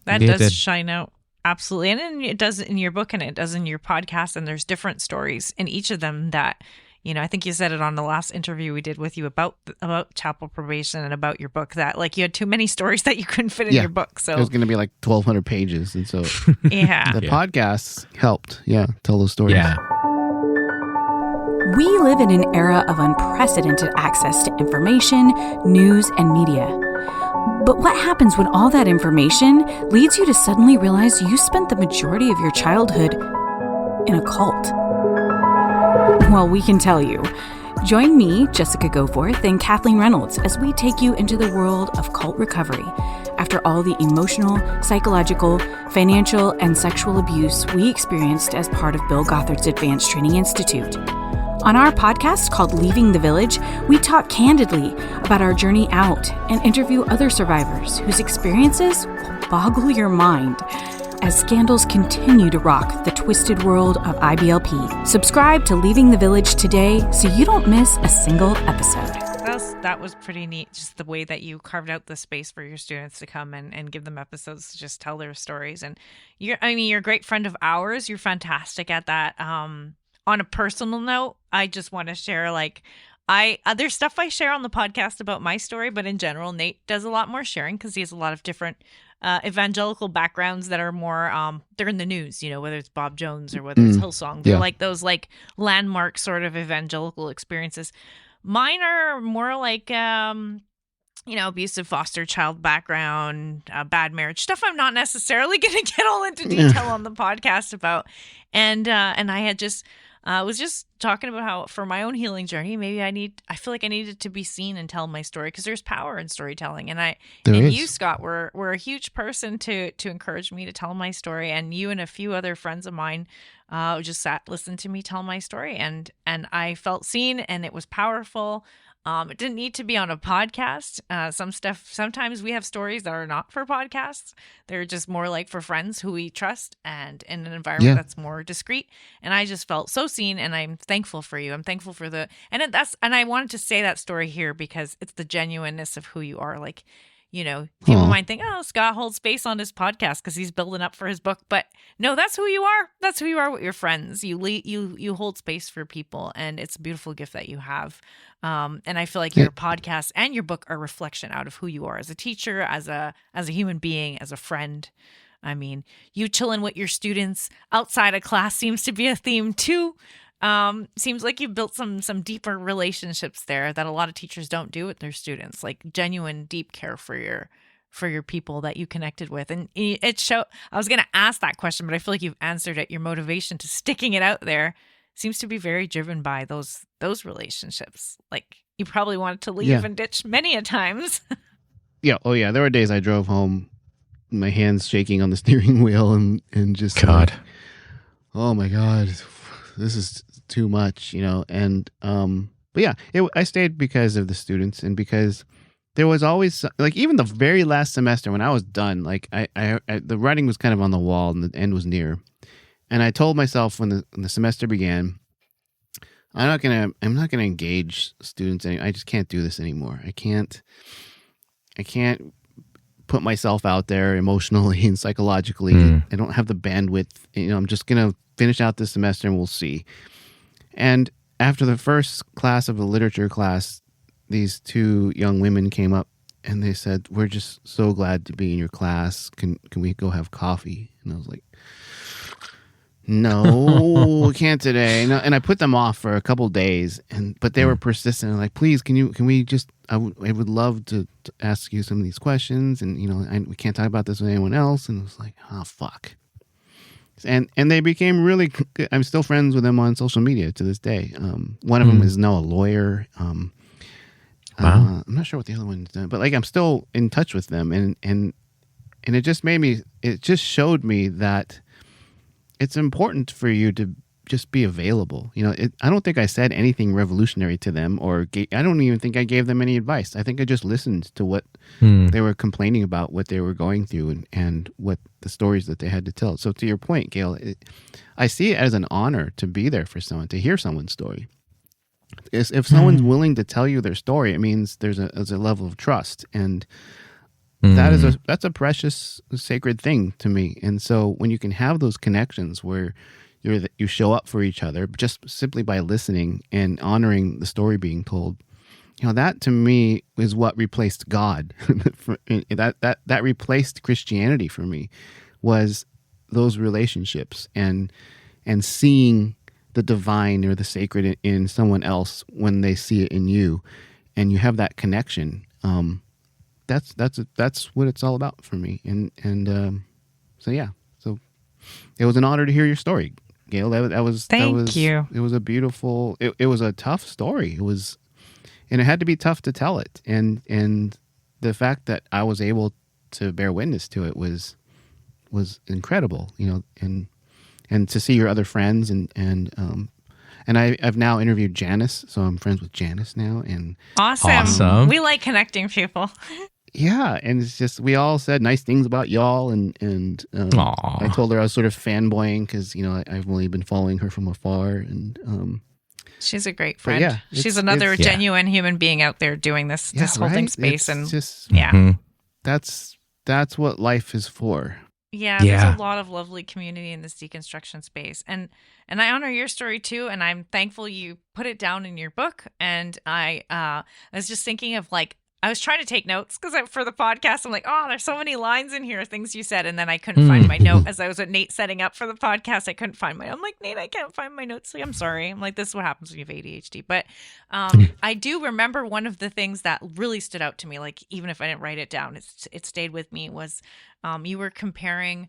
that does shine out. Absolutely. And it does in your book, and it does in your podcast. And there's different stories in each of them that, I think you said it on the last interview we did with you about chapel probation and about your book, that like you had too many stories that you couldn't fit in your book. So it was going to be like 1,200 pages. And so the podcasts helped. Yeah. Tell those stories. Yeah. We live in an era of unprecedented access to information, news, and media. But what happens when all that information leads you to suddenly realize you spent the majority of your childhood in a cult? Well, we can tell you. Join me, Jessica Goforth, and Kathleen Reynolds as we take you into the world of cult recovery after all the emotional, psychological, financial, and sexual abuse we experienced as part of Bill Gothard's Advanced Training Institute. On our podcast called Leaving the Village, we talk candidly about our journey out and interview other survivors whose experiences will boggle your mind as scandals continue to rock the twisted world of IBLP. Subscribe to Leaving the Village today so you don't miss a single episode. That was pretty neat, just the way that you carved out the space for your students to come and give them episodes to just tell their stories. And you're a great friend of ours. You're fantastic at that. On a personal note, I just want to share, there's stuff I share on the podcast about my story, but in general, Nate does a lot more sharing because he has a lot of different evangelical backgrounds that are more, they're in the news, whether it's Bob Jones or whether it's Hillsong. They're like those landmark sort of evangelical experiences. Mine are more like, abusive foster child background, bad marriage, stuff I'm not necessarily going to get all into detail on the podcast about. And I had just... was just talking about how for my own healing journey, maybe I feel like I needed to be seen and tell my story because there's power in storytelling. And you, Scott, were a huge person to encourage me to tell my story. And you and a few other friends of mine just listened to me tell my story. And I felt seen, and it was powerful. It didn't need to be on a podcast. Sometimes we have stories that are not for podcasts. They're just more like for friends who we trust and in an environment that's more discreet. And I just felt so seen, and I'm thankful for you. I'm thankful for and I wanted to say that story here because it's the genuineness of who you are. Like, People might think, oh, Scott holds space on his podcast because he's building up for his book. But no, that's who you are. That's who you are with your friends. You hold space for people, and it's a beautiful gift that you have. And I feel like your podcast and your book are a reflection out of who you are as a teacher, as a human being, as a friend. I mean, you chilling with your students outside of class seems to be a theme too. Seems like you've built some deeper relationships there that a lot of teachers don't do with their students, like genuine deep care for your people that you connected with. And I was going to ask that question, but I feel like you've answered it. Your motivation to sticking it out there seems to be very driven by those relationships. Like you probably wanted to leave and ditch many a times. Yeah. Oh yeah. There were days I drove home, my hands shaking on the steering wheel and just God. like, oh my God, this is too much, and but yeah, I stayed because of the students and because there was always, like, even the very last semester when I was done, like I the writing was kind of on the wall and the end was near, and I told myself when the semester began, I'm not gonna engage students anymore. I just can't do this anymore. I can't put myself out there emotionally and psychologically. I don't have the bandwidth. I'm just gonna finish out this semester and we'll see. And after the first class of the literature class, these two young women came up and they said, "We're just so glad to be in your class. Can we go have coffee?" And I was like, "No, we can't today." And I put them off for a couple days, but they were persistent. Like, "Please, can we just? I would love to ask you some of these questions, and we can't talk about this with anyone else." And it was like, "Oh fuck." And they became really. I'm still friends with them on social media to this day. One of them is now a lawyer. Wow. I'm not sure what the other one's done, but like I'm still in touch with them, and it just showed me that it's important for you to just be available. I don't think I said anything revolutionary to them, I don't even think I gave them any advice. I think I just listened to what they were complaining about, what they were going through, and what the stories that they had to tell. So to your point, Gail, I see it as an honor to be there for someone, to hear someone's story. If someone's willing to tell you their story, it means there's a level of trust, and that's a precious, sacred thing to me. And so when you can have those connections where you show up for each other just simply by listening and honoring the story being told, that to me is what replaced God. that replaced Christianity for me, was those relationships and seeing the divine or the sacred in someone else when they see it in you, and you have that connection. That's what it's all about for me. So it was an honor to hear your story, Gail. Thank you. It was a beautiful. It was a tough story. And it had to be tough to tell it. And the fact that I was able to bear witness to it was incredible. And to see your other friends and I've now interviewed Janice, so I'm friends with Janice now. And awesome. We like connecting people. Yeah, and it's just, we all said nice things about y'all, and I told her I was sort of fanboying because I've only been following her from afar, and she's a great friend. Yeah, she's another genuine human being out there doing this, holding space, and just that's what life is for. Yeah, there's a lot of lovely community in this deconstruction space, and I honor your story too, and I'm thankful you put it down in your book. And I was just thinking of, like, I was trying to take notes because for the podcast, I'm like, oh, there's so many lines in here, things you said, and then I couldn't find my note. As I was with Nate setting up for the podcast, I couldn't find I'm like, Nate, I can't find my notes. Like, I'm sorry. I'm like, this is what happens when you have ADHD. But I do remember one of the things that really stood out to me, like, even if I didn't write it down, it stayed with me, was you were comparing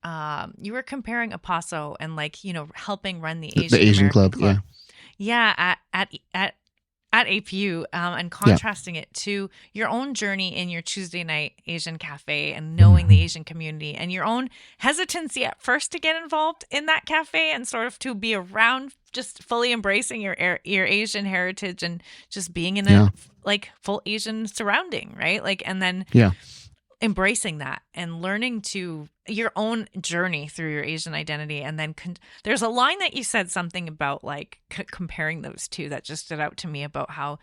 Apostasy and, like, helping run the Asian Club. Yeah, at APU, and contrasting it to your own journey in your Tuesday night Asian cafe and knowing the Asian community, and your own hesitancy at first to get involved in that cafe and sort of to be around, just fully embracing your Asian heritage and just being in a like full Asian surrounding, right? Like, and then embracing that and learning to your own journey through your Asian identity. And then there's a line that you said something about, like, comparing those two, that just stood out to me, about how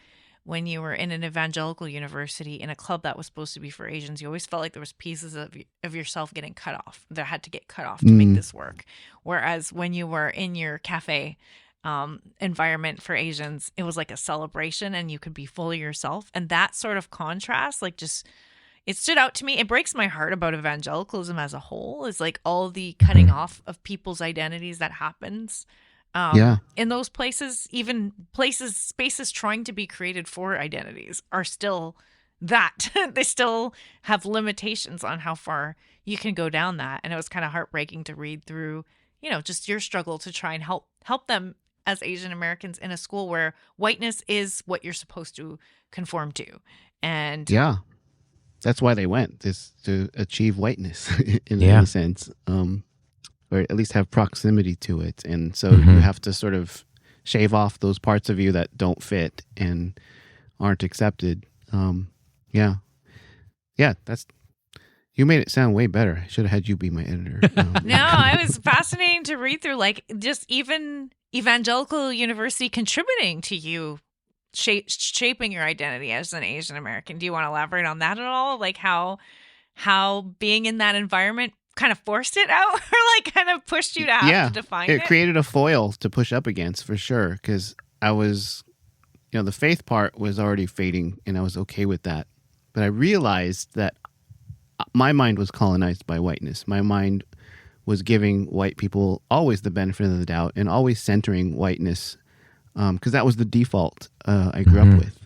when you were in an evangelical university in a club that was supposed to be for Asians, you always felt like there was pieces of yourself getting cut off that had to get cut off to make this work. Whereas when you were in your cafe environment for Asians, it was like a celebration and you could be fully yourself. And that sort of contrast, like just, it stood out to me. It breaks my heart about evangelicalism as a whole, is like all the cutting off of people's identities that happens in those places. Even spaces trying to be created for identities are still that. They still have limitations on how far you can go down that. And it was kind of heartbreaking to read through, just your struggle to try and help them as Asian Americans in a school where whiteness is what you're supposed to conform to. And yeah, that's why they went, is to achieve whiteness in any sense. Or at least have proximity to it. And so you have to sort of shave off those parts of you that don't fit and aren't accepted. Yeah, you made it sound way better. I should have had you be my editor. No, it was fascinating to read through, like just even Evangelical University contributing to you shaping your identity as an Asian American. Do you want to elaborate on that at all? Like how being in that environment kind of forced it out, or like kind of pushed you to have to define it? It created a foil to push up against, for sure, because I was, the faith part was already fading and I was okay with that. But I realized that my mind was colonized by whiteness. My mind was giving white people always the benefit of the doubt and always centering whiteness, because that was the default I grew up with.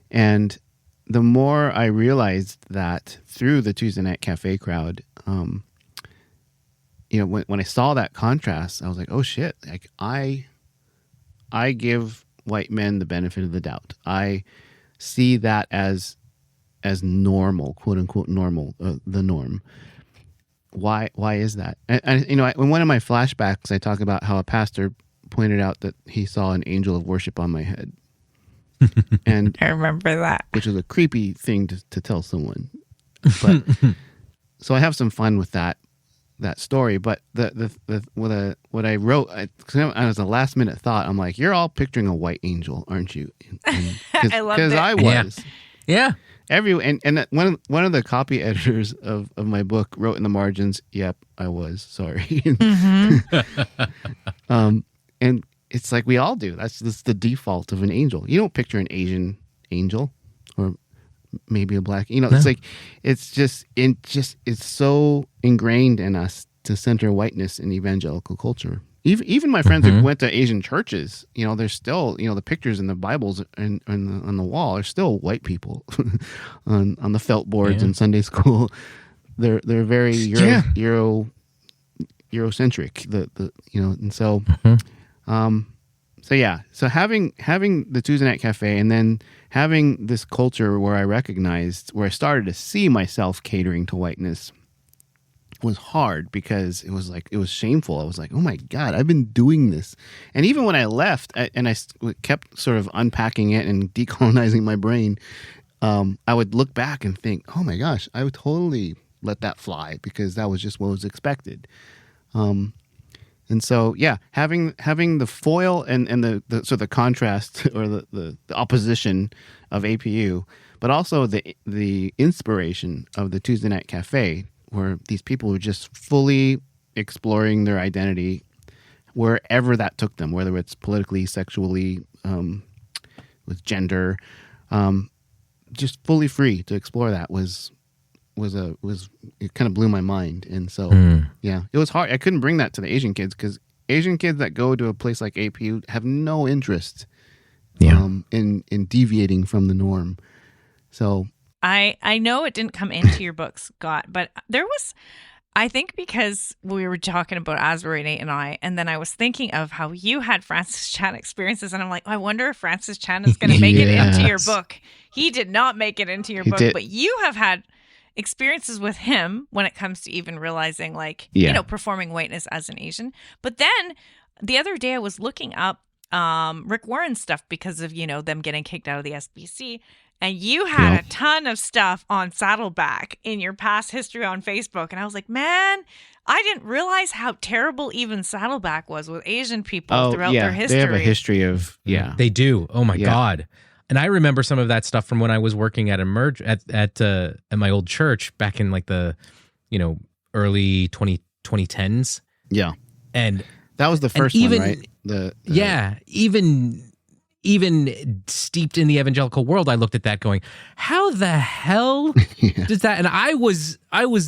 And the more I realized that through the Tuesday Night Cafe crowd, when I saw that contrast, I was like, oh shit, like I give white men the benefit of the doubt. I see that as normal, quote unquote normal, the norm. Why is that? And in one of my flashbacks, I talk about how a pastor pointed out that he saw an angel of worship on my head. And I remember that, which was a creepy thing to tell someone. But so I have some fun with that story. But what I wrote, as a last minute thought, I'm like, you're all picturing a white angel, aren't you? I loved it. Because I was. Yeah. And one of the copy editors of my book wrote in the margins, "Yep, I was sorry." And it's like we all do. That's the default of an angel. You don't picture an Asian angel, or maybe a black. No. It's like it's so ingrained in us to center whiteness in evangelical culture. Even my friends who went to Asian churches, there's still, the pictures in the Bibles and on the wall are still white people on the felt boards in Sunday school. They're very Eurocentric. And so, So having the Tuesday Night Cafe and then having this culture where I started to see myself catering to whiteness was hard, because it was shameful. I was like, oh my God, I've been doing this. And even when I left I kept sort of unpacking it and decolonizing my brain, I would look back and think, oh my gosh, I would totally let that fly, because that was just what was expected. And so, having the foil and the sort of the contrast or the opposition of APU, but also the inspiration of the Tuesday Night Cafe, where these people were just fully exploring their identity wherever that took them, whether it's politically, sexually, with gender, just fully free to explore that it kind of blew my mind. And so, it was hard. I couldn't bring that to the Asian kids, because Asian kids that go to a place like APU have no interest in deviating from the norm. So I know it didn't come into your book, Scott, but there was, I think, because we were talking about Asbury, Nate and I, and then I was thinking of how you had Francis Chan experiences, and I'm like, I wonder if Francis Chan is going to make it into your book. He did not make it into your book, but you have had experiences with him when it comes to even realizing, performing whiteness as an Asian. But then the other day I was looking up Rick Warren's stuff because of, them getting kicked out of the SBC. And you had a ton of stuff on Saddleback in your past history on Facebook. And I was like, man, I didn't realize how terrible even Saddleback was with Asian people throughout their history. They have a history of, They do. Oh, my God. And I remember some of that stuff from when I was working at at my old church back in like the, early 2010s. Yeah. And that was the first one, right? Even steeped in the evangelical world, I looked at that going, how the hell does that? And I was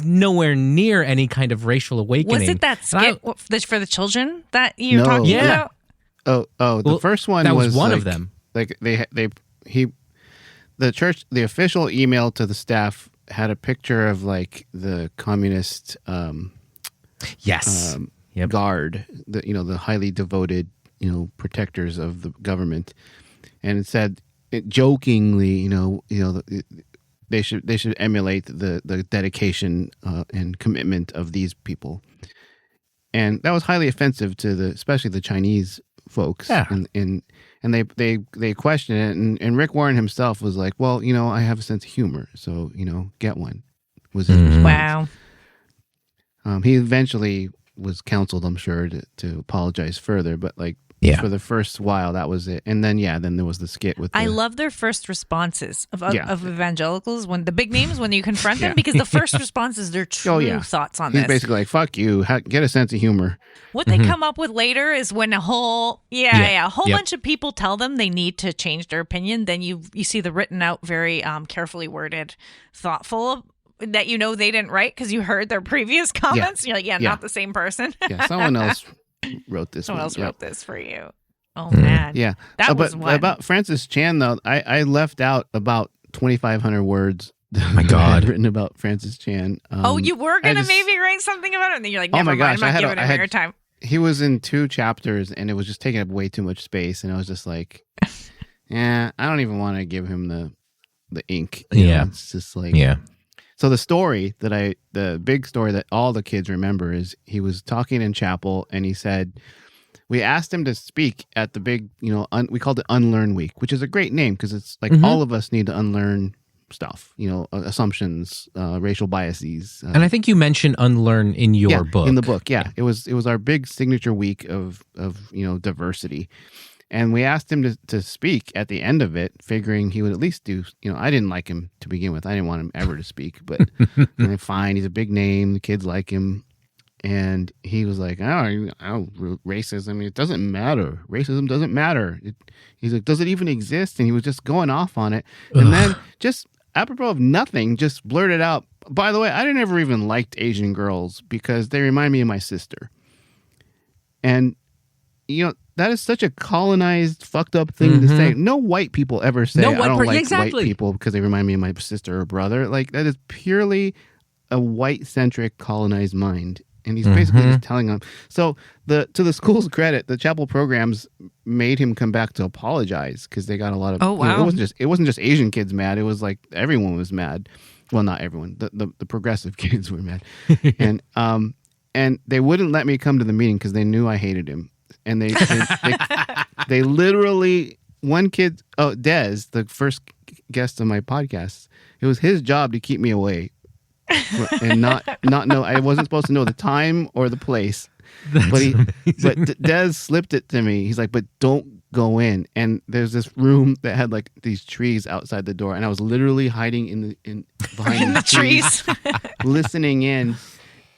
nowhere near any kind of racial awakening. Was it that skit for the children that you were talking about? The first one that was one like, of them. Like the church, the official email to the staff had a picture of like the communist guard, the highly devoted protectors of the government, and it said jokingly, they should emulate the dedication and commitment of these people, and that was highly offensive to especially the Chinese folks. Yeah. And they questioned it, and Rick Warren himself was like, well, I have a sense of humor, so get one. Was his response. Wow. He eventually was counseled, I'm sure, to apologize further, but for the first while, that was it. And then there was the skit with I love their first responses of evangelicals, when the big names, when you confront them, because the first response is their true thoughts on this. He's basically like, fuck you, get a sense of humor. What they come up with later is when a whole bunch of people tell them they need to change their opinion, then you see the written out, very carefully worded, thoughtful, that they didn't write because you heard their previous comments. You're like, not the same person. Someone else wrote this. Someone else wrote this for you. Oh man, yeah. That was one. About Francis Chan though. I left out about 2,500 words. Oh my God, written about Francis Chan. You were gonna maybe write something about it, and then you're like, never mind. I'm not giving him your time. He was in 2 chapters, and it was just taking up way too much space, and I was just like, I don't even want to give him the ink. It's just like, So the big story that all the kids remember is he was talking in chapel, and he said, we asked him to speak at the big, we called it Unlearn Week, which is a great name because it's like all of us need to unlearn stuff, assumptions, racial biases. And I think you mentioned unlearn in your book. In the book, yeah. It was our big signature week of diversity. And we asked him to speak at the end of it, figuring he would at least do, I didn't like him to begin with. I didn't want him ever to speak, but fine, he's a big name. The kids like him. And he was like, racism, it doesn't matter. Racism doesn't matter. He's like, does it even exist? And he was just going off on it. And then just apropos of nothing, just blurted out, by the way, I never even liked Asian girls because they remind me of my sister. And, that is such a colonized, fucked up thing to say. No white people ever say, I don't like white people because they remind me of my sister or brother. Like, that is purely a white-centric, colonized mind. And he's basically just telling them. So, to the school's credit, the chapel programs made him come back to apologize because they got a lot of. Oh wow! It wasn't just Asian kids mad. It was like everyone was mad. Well, not everyone. The progressive kids were mad, and they wouldn't let me come to the meeting because they knew I hated him. And they literally, one kid, Dez, the first guest on my podcast, it was his job to keep me away and not know. I wasn't supposed to know the time or the place. But Dez slipped it to me. He's like, but don't go in. And there's this room that had like these trees outside the door, and I was literally hiding behind the trees, listening in.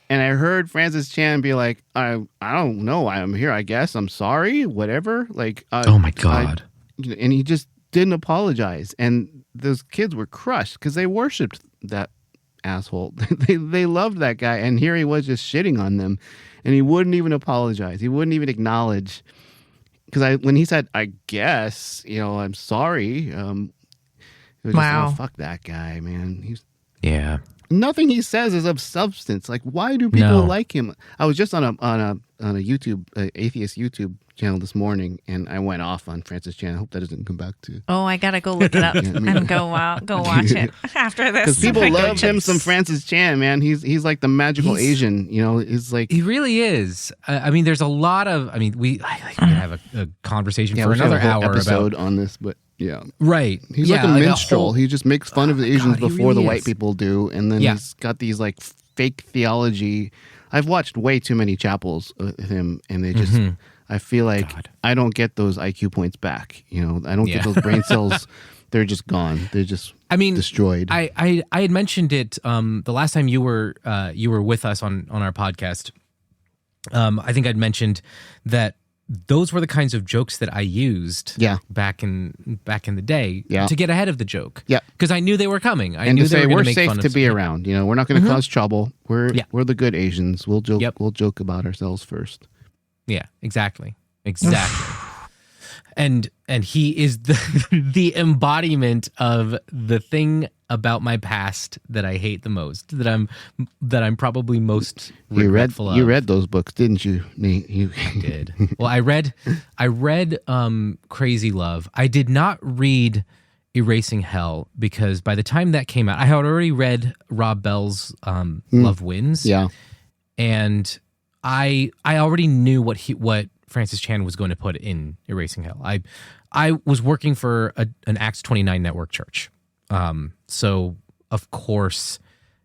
And I heard Francis Chan be like, I don't know why I'm here. I guess I'm sorry, whatever. Like, oh my God. And he just didn't apologize. And those kids were crushed because they worshipped that asshole. They loved that guy. And here he was just shitting on them. And he wouldn't even apologize. He wouldn't even acknowledge. Because when he said, I guess, I'm sorry. It was wow. just, fuck that guy, man. Yeah. Nothing he says is of substance. Like, why do people like him? I was just on a YouTube atheist YouTube channel this morning, and I went off on Francis Chan. I hope that doesn't come back to. Oh, I gotta go look it up and go watch it after this. Because people love him some Francis Chan, man. He's like the magical Asian. He's like he really is. I mean, there's a lot of. I mean, we have a conversation for another hour episode on this, but. Yeah. Right. He's like a minstrel. He just makes fun of the Asians before the white people do. And then he's got these like fake theology. I've watched way too many chapels with him, and they just, I feel like I don't get those IQ points back. I don't get those brain cells they're just gone. They're just destroyed. I had mentioned it the last time you were with us on our podcast. I think I'd mentioned that those were the kinds of jokes that I used back in the day to get ahead of the joke. Yeah. Because I knew they were coming. I knew to say they were we're make safe fun to of be around. We're not going to cause trouble. We're the good Asians. We'll joke. We'll joke about ourselves first. Yeah, exactly. And he is the embodiment of the thing about my past that I hate the most, that I'm probably most regretful of. You read those books, didn't you, Nate? I did. Well, I read Crazy Love. I did not read Erasing Hell because by the time that came out, I had already read Rob Bell's Love Wins. Yeah. And I already knew what Francis Chan was going to put in Erasing Hell. I was working for an Acts 29 network church. So of course,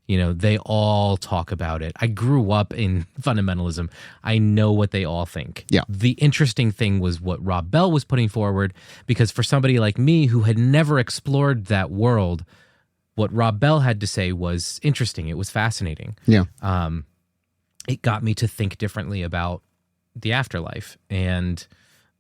they all talk about it. I grew up in fundamentalism. I know what they all think. Yeah. The interesting thing was what Rob Bell was putting forward, because for somebody like me who had never explored that world, what Rob Bell had to say was interesting. It was fascinating. Yeah. It got me to think differently about the afterlife. And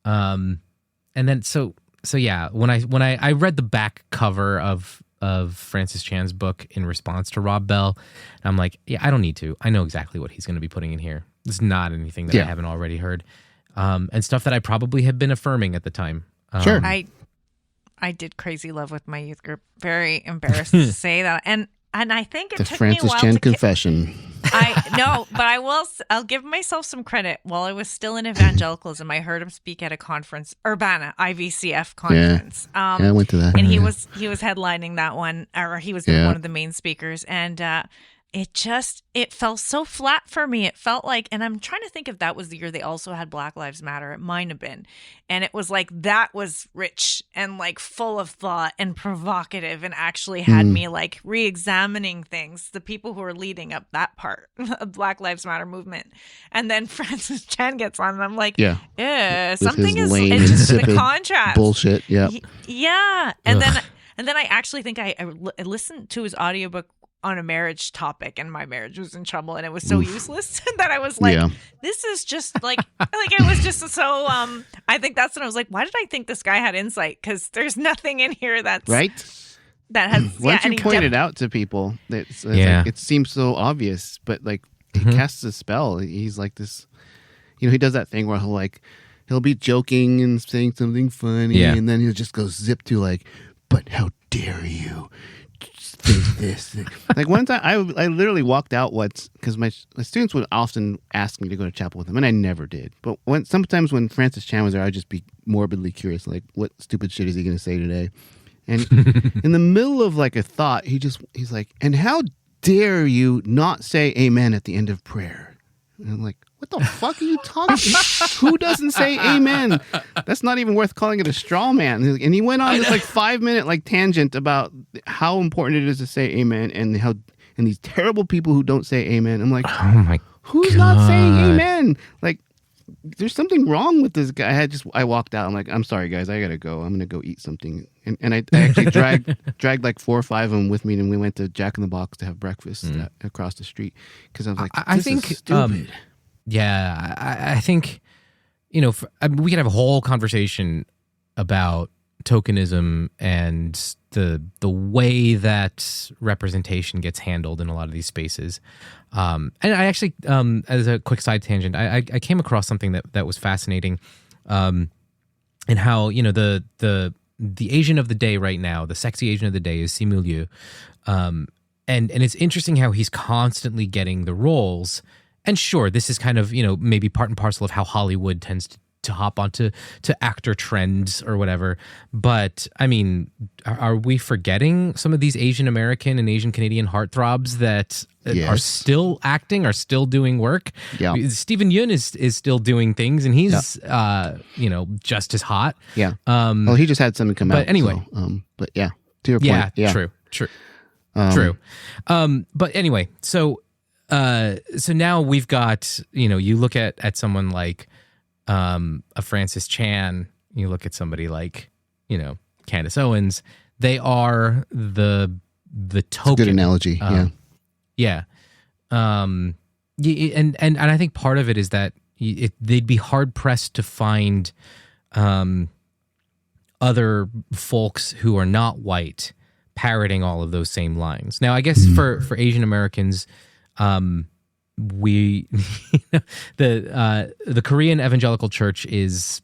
then so yeah, when I read the back cover of Francis Chan's book in response to Rob Bell, I'm like, yeah, I don't need to. I know exactly what he's going to be putting in here. It's not anything that I haven't already heard, and stuff that I probably have been affirming at the time. Sure. I did Crazy Love with my youth group. Very embarrassed to say that, and I think it the took Francis me a while Chan to confession. But I'll give myself some credit. While I was still in evangelicalism, I heard him speak at a conference, Urbana IVCF conference. Yeah, I went to that. And he was headlining that one, or he was one of the main speakers. And it fell so flat for me. It felt like, and I'm trying to think if that was the year they also had Black Lives Matter. It might have been. And it was like, that was rich and like full of thought and provocative, and actually had me like re-examining things, the people who were leading up that part of Black Lives Matter movement. And then Francis Chan gets on and I'm like, something is just the contrast. Bullshit. Yeah. Yeah. And then I actually think I listened to his audiobook on a marriage topic, and my marriage was in trouble, and it was so useless that I was like, this is just like it was just so I think that's when I was like, why did I think this guy had insight? Because there's nothing in here that's right that has once you point it out to people, it's like, it seems so obvious, but like he casts a spell. He's like this, he does that thing where he'll be joking and saying something funny, and then he'll just go zip to like, but how dare you think this. Like one time I literally walked out because my students would often ask me to go to chapel with them, and I never did. But sometimes when Francis Chan was there, I'd just be morbidly curious, like, what stupid shit is he going to say today? And in the middle of like a thought, he's like, and how dare you not say amen at the end of prayer? And I'm like, what the fuck are you talking about? Who doesn't say amen? That's not even worth calling it a straw man. And he went on this like 5-minute tangent about how important it is to say amen, and these terrible people who don't say amen. I'm like, oh my who's God. not saying amen? Like, there's something wrong with this guy. I walked out. I'm like, I'm sorry guys, I gotta go. I'm gonna go eat something. And I actually dragged like 4 or 5 of them with me, and we went to Jack in the Box to have breakfast across the street, because I was like, I think is stupid. I think, we can have a whole conversation about tokenism and the way that representation gets handled in a lot of these spaces. And I actually, as a quick side tangent, I came across something that was fascinating, and how, the Asian of the day right now, the sexy Asian of the day is Simu Liu. And it's interesting how he's constantly getting the roles. And sure, this is kind of, maybe part and parcel of how Hollywood tends to hop onto actor trends or whatever. But, I mean, are we forgetting some of these Asian American and Asian Canadian heartthrobs that are still acting, are still doing work? Yeah. Stephen Yun is still doing things, and he's, just as hot. Yeah. Well, he just had something come out. But anyway. So, but yeah, to your point. Yeah, true. True. But anyway, so now we've got, you look at someone like a Francis Chan, you look at somebody like, Candace Owens, they are the token. Good analogy. Yeah. And I think part of it is that they'd be hard pressed to find other folks who are not white parroting all of those same lines. Now, I guess for Asian Americans, we the Korean Evangelical Church is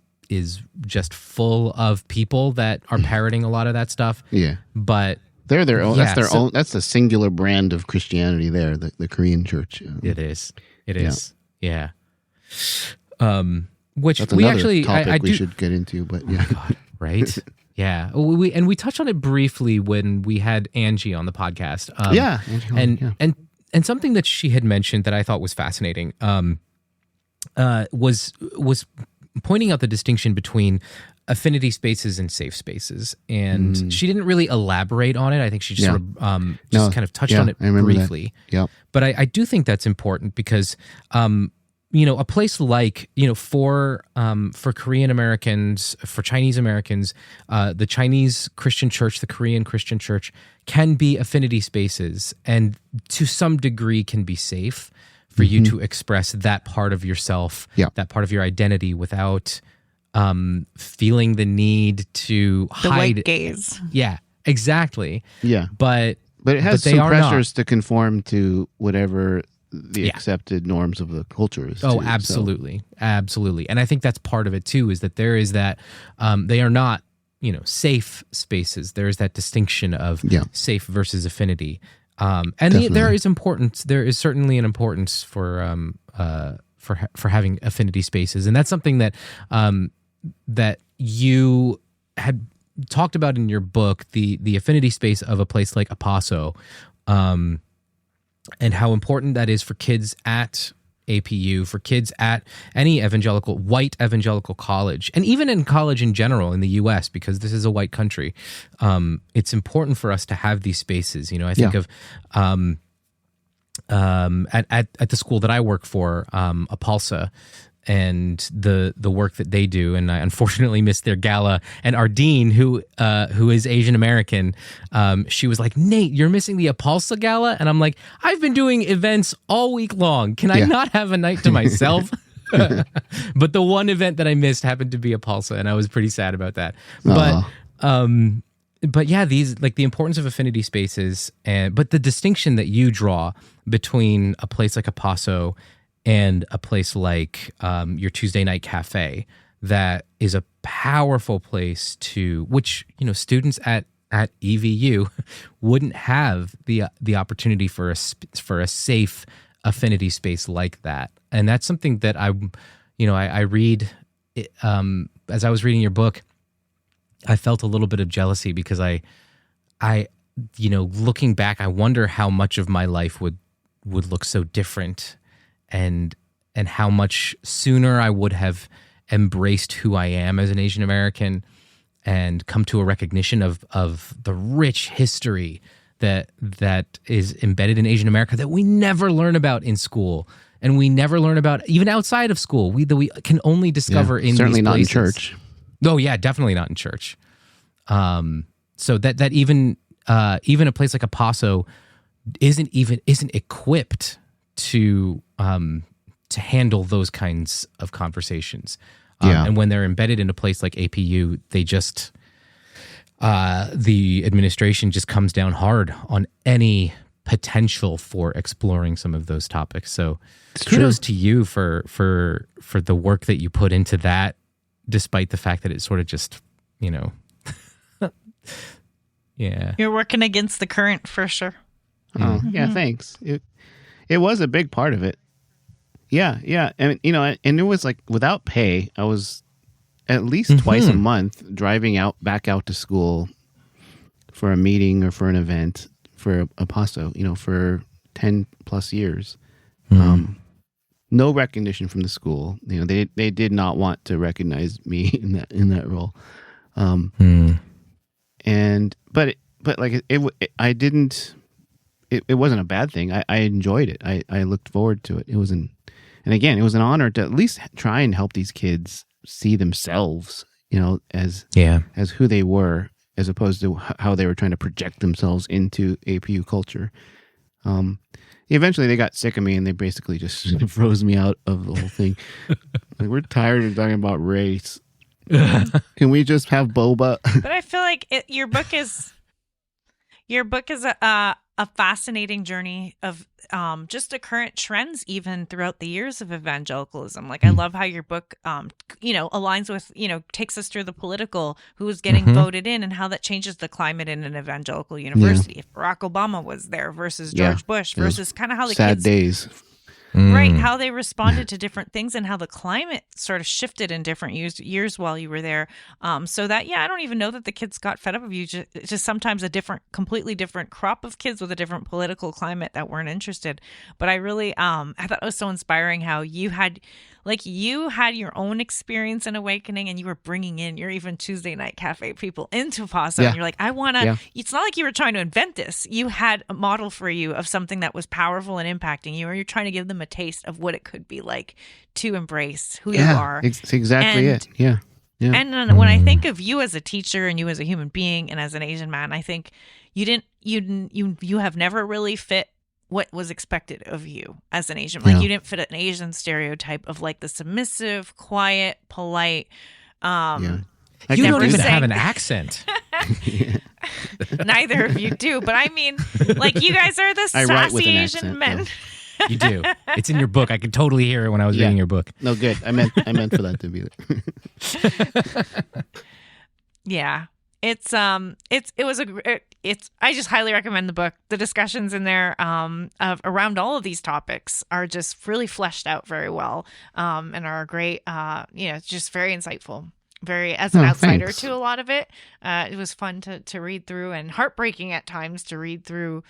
just full of people that are parroting a lot of that stuff. Yeah, but they're their own. That's their own. That's the singular brand of Christianity. There, the Korean Church. It is. It is. Yeah. Which that's we another actually topic we should get into, but yeah. Oh God, right. Yeah, we touched on it briefly when we had Angie on the podcast. And something that she had mentioned that I thought was fascinating was pointing out the distinction between affinity spaces and safe spaces, and she didn't really elaborate on it. I think she just sort of kind of touched on it briefly. Yeah, but I do think that's important because a place like, for Korean Americans, for Chinese Americans, the Chinese Christian church, the Korean Christian church can be affinity spaces, and to some degree can be safe for you to express that part of yourself, that part of your identity without feeling the need to hide. The white gaze. Yeah, exactly. Yeah. But it has some pressures to conform to whatever the accepted norms of the culture is. Oh, absolutely. Absolutely. And I think that's part of it too, is that there is that they are not, safe spaces. There is that distinction of safe versus affinity. And there is importance. There is certainly an importance for having affinity spaces. And that's something that that you had talked about in your book, the affinity space of a place like Apostasy, and how important that is for kids at APU, for kids at any white evangelical college, and even in college in general in the U.S., because this is a white country. It's important for us to have these spaces. I think of at the school that I work for, Apostasy, and the work that they do. And I unfortunately missed their gala. And our dean, who is Asian American, she was like, "Nate, you're missing the Apostasy gala." And I'm like, "I've been doing events all week long. Can I not have a night to myself?" But the one event that I missed happened to be Apostasy, and I was pretty sad about that. But yeah, these, like, the importance of affinity spaces, but the distinction that you draw between a place like Apostasy and a place like your Tuesday night cafe, that is a powerful place which students at EVU wouldn't have the opportunity for a safe affinity space like that. And that's something that I read as I was reading your book. I felt a little bit of jealousy because I looking back, I wonder how much of my life would look so different, and how much sooner I would have embraced who I am as an Asian American and come to a recognition of the rich history that is embedded in Asian America that we never learn about in school, and we never learn about even outside of school. We can only discover in certainly these not places. in church. Oh yeah, definitely not in church. So that even a place like Apostasy isn't equipped to handle those kinds of conversations. And when they're embedded in a place like APU, they just the administration just comes down hard on any potential for exploring some of those topics. So kudos to you for the work that you put into that, despite the fact that it's sort of just, yeah. You're working against the current for sure. Oh, yeah, thanks. It was a big part of it. Yeah. And, and it was like without pay, I was at least twice a month driving back out to school for a meeting or for an event for Apostasy, for 10 plus years. No recognition from the school. They did not want to recognize me in that role. It wasn't a bad thing. I enjoyed it. I looked forward to it. It was an honor to at least try and help these kids see themselves, as who they were, as opposed to how they were trying to project themselves into APU culture. Eventually they got sick of me and they basically just froze me out of the whole thing. Like, we're tired of talking about race. Can we just have boba? But I feel like your book is a fascinating journey of just the current trends, even throughout the years of evangelicalism. Like, I love how your book, aligns with, takes us through the political, who is getting voted in, and how that changes the climate in an evangelical university. If Barack Obama was there versus George Bush versus kind of how the sad kids, days. right, how they responded to different things and how the climate sort of shifted in different years while you were there. So that, I don't even know that the kids got fed up of you. Just sometimes completely different crop of kids with a different political climate that weren't interested. But I really, I thought it was so inspiring how you had your own experience and awakening, and you were bringing in your even Tuesday night cafe people into Pasta. And you're like, I want to, it's not like you were trying to invent this. You had a model for you of something that was powerful and impacting you, or you're trying to give them a taste of what it could be like to embrace who you are. It's exactly it. Yeah. Yeah. And when I think of you as a teacher and you as a human being and as an Asian man, I think you have never really fit what was expected of you as an Asian. Like, you didn't fit an Asian stereotype of like the submissive, quiet, polite. You don't even have an accent. Neither of you do, but I mean, like, you guys are the sassy Asian men. You do. It's in your book. I could totally hear it when I was reading your book. No, good. I meant for that to be there. Yeah. I just highly recommend the book. The discussions in there around all of these topics are just really fleshed out very well, and are great. Just very insightful. Very, as an outsider to a lot of it, it was fun to read through, and heartbreaking at times to read through,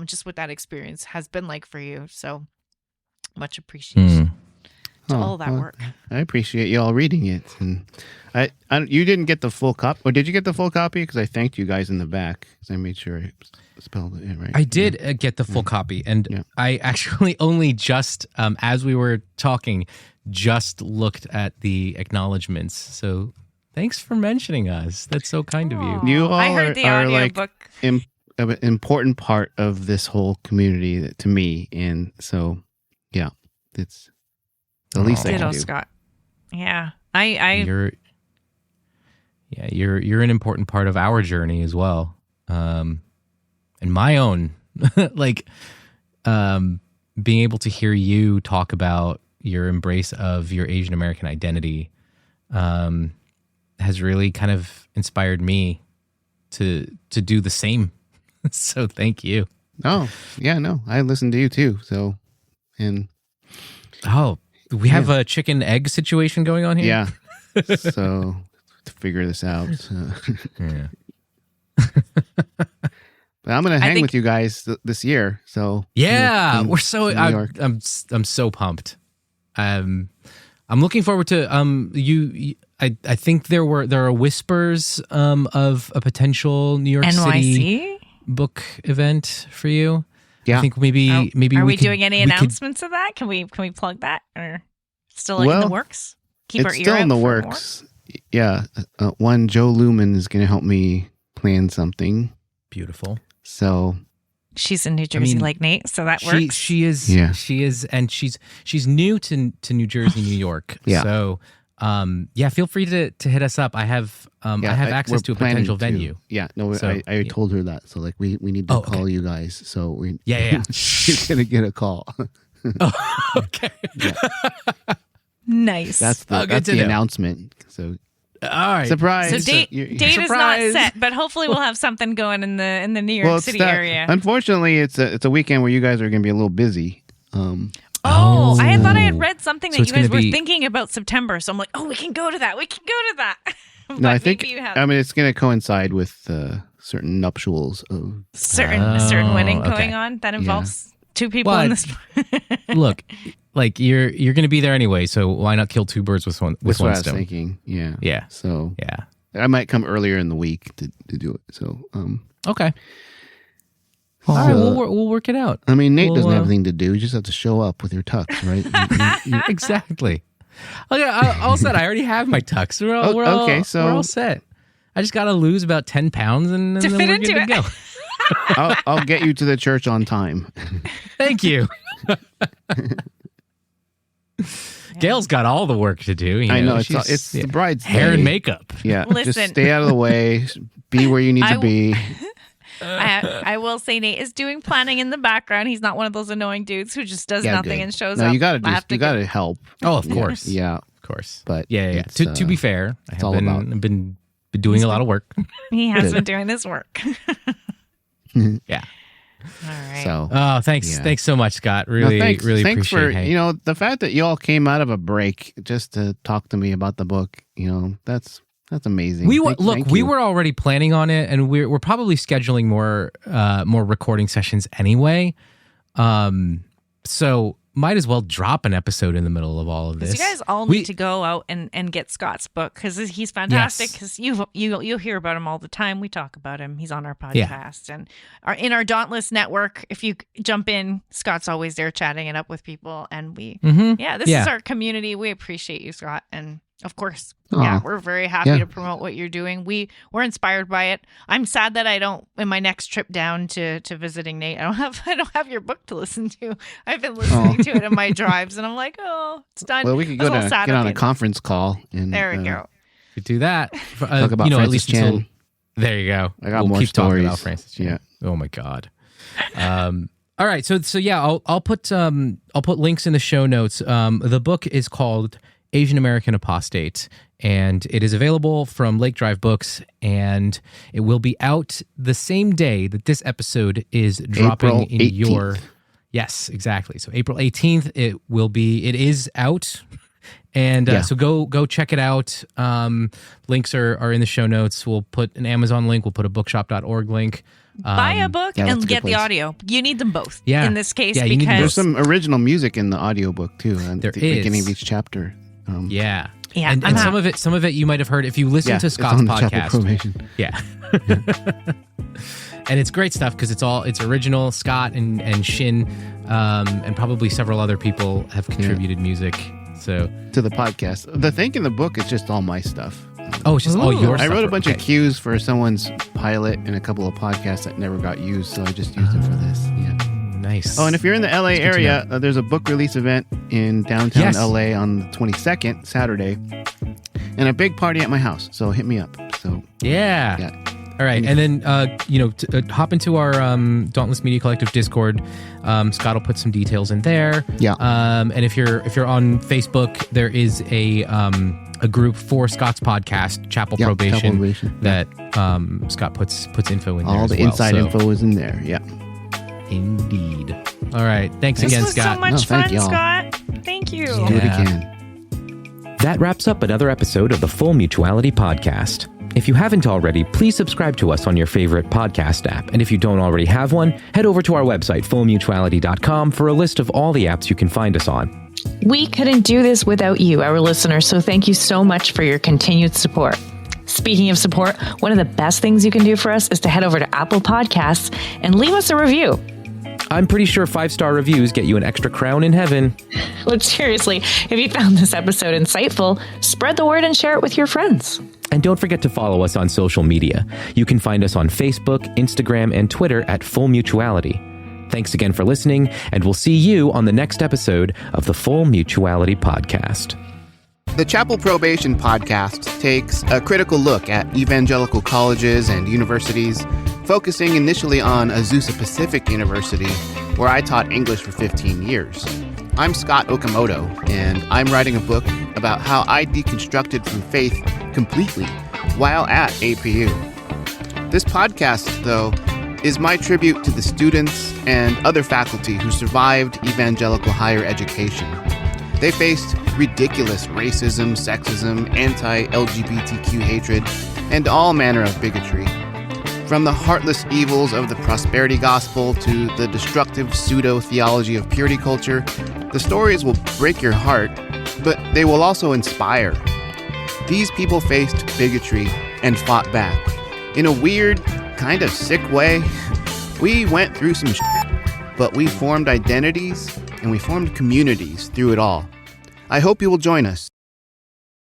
just what that experience has been like for you. So much appreciation. All that work. I appreciate you all reading it, and you didn't get the full copy, or did you get the full copy? Because I thanked you guys in the back because I made sure I spelled it right. I did get the full copy, and I actually only just, as we were talking, just looked at the acknowledgments. So thanks for mentioning us. That's so kind of you. You all I heard the are audio like book. an important part of this whole community to me, and so it's the least I can do. Scott. Yeah. You're an important part of our journey as well. And my own, like, being able to hear you talk about your embrace of your Asian American identity, has really kind of inspired me to do the same. So thank you. Oh, yeah, no, I listened to you too. So, we have a chicken egg situation going on here. Yeah. So to figure this out. Yeah. But I'm going to hang with you guys this year. So yeah, we're so I'm so pumped. I'm looking forward to you. I think there are whispers of a potential New York City book event for you. Yeah. I think maybe are we doing any announcements of that? Can we plug that, or still in the works? Keep our ear out. It's still in the works. More? Yeah. One, Joe Lumen is going to help me plan something. Beautiful. So She's in New Jersey, like Nate, so that works. She is. Yeah. She is, and she's new to New Jersey, New York. Yeah. So, feel free to hit us up. I have access to a potential venue. Yeah. No, so, I told her that. So like we need to call you guys. So we. Yeah. She's gonna get a call. Oh, okay. Yeah. Nice. That's the announcement. So. All right. Surprise. So date is not set, but hopefully we'll have something going in the New York City area. Unfortunately, it's a weekend where you guys are going to be a little busy. I thought I had read something that you guys were thinking about September. So I'm like, we can go to that. We can go to that. No, I think it's going to coincide with certain nuptials of certain wedding going on that involves two people in this. Look. Like you're going to be there anyway, so why not kill two birds with one stone? That's what I was thinking. Yeah. Yeah. So yeah, I might come earlier in the week to do it. So okay. All right, we'll work it out. I mean, Nate doesn't have anything to do. You just have to show up with your tux, right? Exactly. Okay, all set. I already have my tux. We're all set. I just got to lose about 10 pounds and then we're good to go. I'll get you to the church on time. Thank you. Gail's got all the work to do. I know. It's the bride's hair day. and makeup. Yeah. Listen. Just stay out of the way. Be where you need to be. I will say Nate is doing planning in the background. He's not one of those annoying dudes who just does nothing good. and shows No, up. you gotta help. Oh, of course. Yeah. Of course. But yeah. To be fair, I've been doing a lot of work. He has been doing this work. Yeah. All right. So, thanks so much, Scott. Really thanks appreciate for the fact that you all came out of a break just to talk to me about the book. That's amazing. We were already planning on it, and we're probably scheduling more recording sessions anyway. So might as well drop an episode in the middle of all of this. You guys all need to go out and get Scott's book because he's fantastic. Because you'll hear about him all the time. We talk about him. He's on our podcast and in our Dauntless network. If you jump in, Scott's always there chatting it up with people. And this is our community. We appreciate you, Scott. And of course, we're very happy to promote what you're doing. We're inspired by it. I'm sad that I don't, in my next trip down to visiting Nate, I don't have your book to listen to. I've been listening to it in my drives, and I'm like, oh, it's done. Well, we could get on a conference call. And, there we go. We could do that. Talk about Francis at least Chan. until, there you go. I got more keep stories. Talking about Francis Chan. Yeah. Oh my God. All right. So yeah, I'll put links in the show notes. The book is called Asian American Apostate, and it is available from Lake Drive Books, and it will be out the same day that this episode is dropping in your... Yes, exactly. So April 18th, it is out, and so go check it out. Links are in the show notes. We'll put an Amazon link, we'll put a bookshop.org link. Buy a book and get the audio. You need them both in this case because... There's some original music in the audiobook too, at the beginning of each chapter. And some of it you might have heard if you listen to Scott's podcast. Yeah. And it's great stuff because it's original. Scott and Shin and probably several other people have contributed music to the podcast. The thing in the book is just all my stuff. Oh, it's just all your stuff. I wrote a bunch of cues for someone's pilot and a couple of podcasts that never got used, so I just used them for this. Yeah. Nice. Oh, and if you're in the LA area, there's a book release event in downtown LA on the 22nd, Saturday, and a big party at my house. So hit me up. So yeah. All right, and then hop into our Dauntless Media Collective Discord. Scott will put some details in there. Yeah. And if you're on Facebook, there is a group for Scott's podcast, Chapel Probation, that Scott puts info in there. All the inside info is in there. Yeah. Indeed. All right. Thanks again, Scott. This was so much fun, Scott. Thank you. Do it again. That wraps up another episode of the Full Mutuality Podcast. If you haven't already, please subscribe to us on your favorite podcast app. And if you don't already have one, head over to our website, fullmutuality.com, for a list of all the apps you can find us on. We couldn't do this without you, our listeners, so thank you so much for your continued support. Speaking of support, one of the best things you can do for us is to head over to Apple Podcasts and leave us a review. I'm pretty sure 5-star reviews get you an extra crown in heaven. But seriously, if you found this episode insightful, spread the word and share it with your friends. And don't forget to follow us on social media. You can find us on Facebook, Instagram, and Twitter at Full Mutuality. Thanks again for listening, and we'll see you on the next episode of the Full Mutuality Podcast. The Chapel Probation Podcast takes a critical look at evangelical colleges and universities, focusing initially on Azusa Pacific University, where I taught English for 15 years. I'm Scott Okamoto, and I'm writing a book about how I deconstructed from faith completely while at APU. This podcast, though, is my tribute to the students and other faculty who survived evangelical higher education. They faced ridiculous racism, sexism, anti-LGBTQ hatred, and all manner of bigotry. From the heartless evils of the prosperity gospel to the destructive pseudo-theology of purity culture, the stories will break your heart, but they will also inspire. These people faced bigotry and fought back. In a weird, kind of sick way, we went through some shit, but we formed identities and we formed communities through it all. I hope you will join us.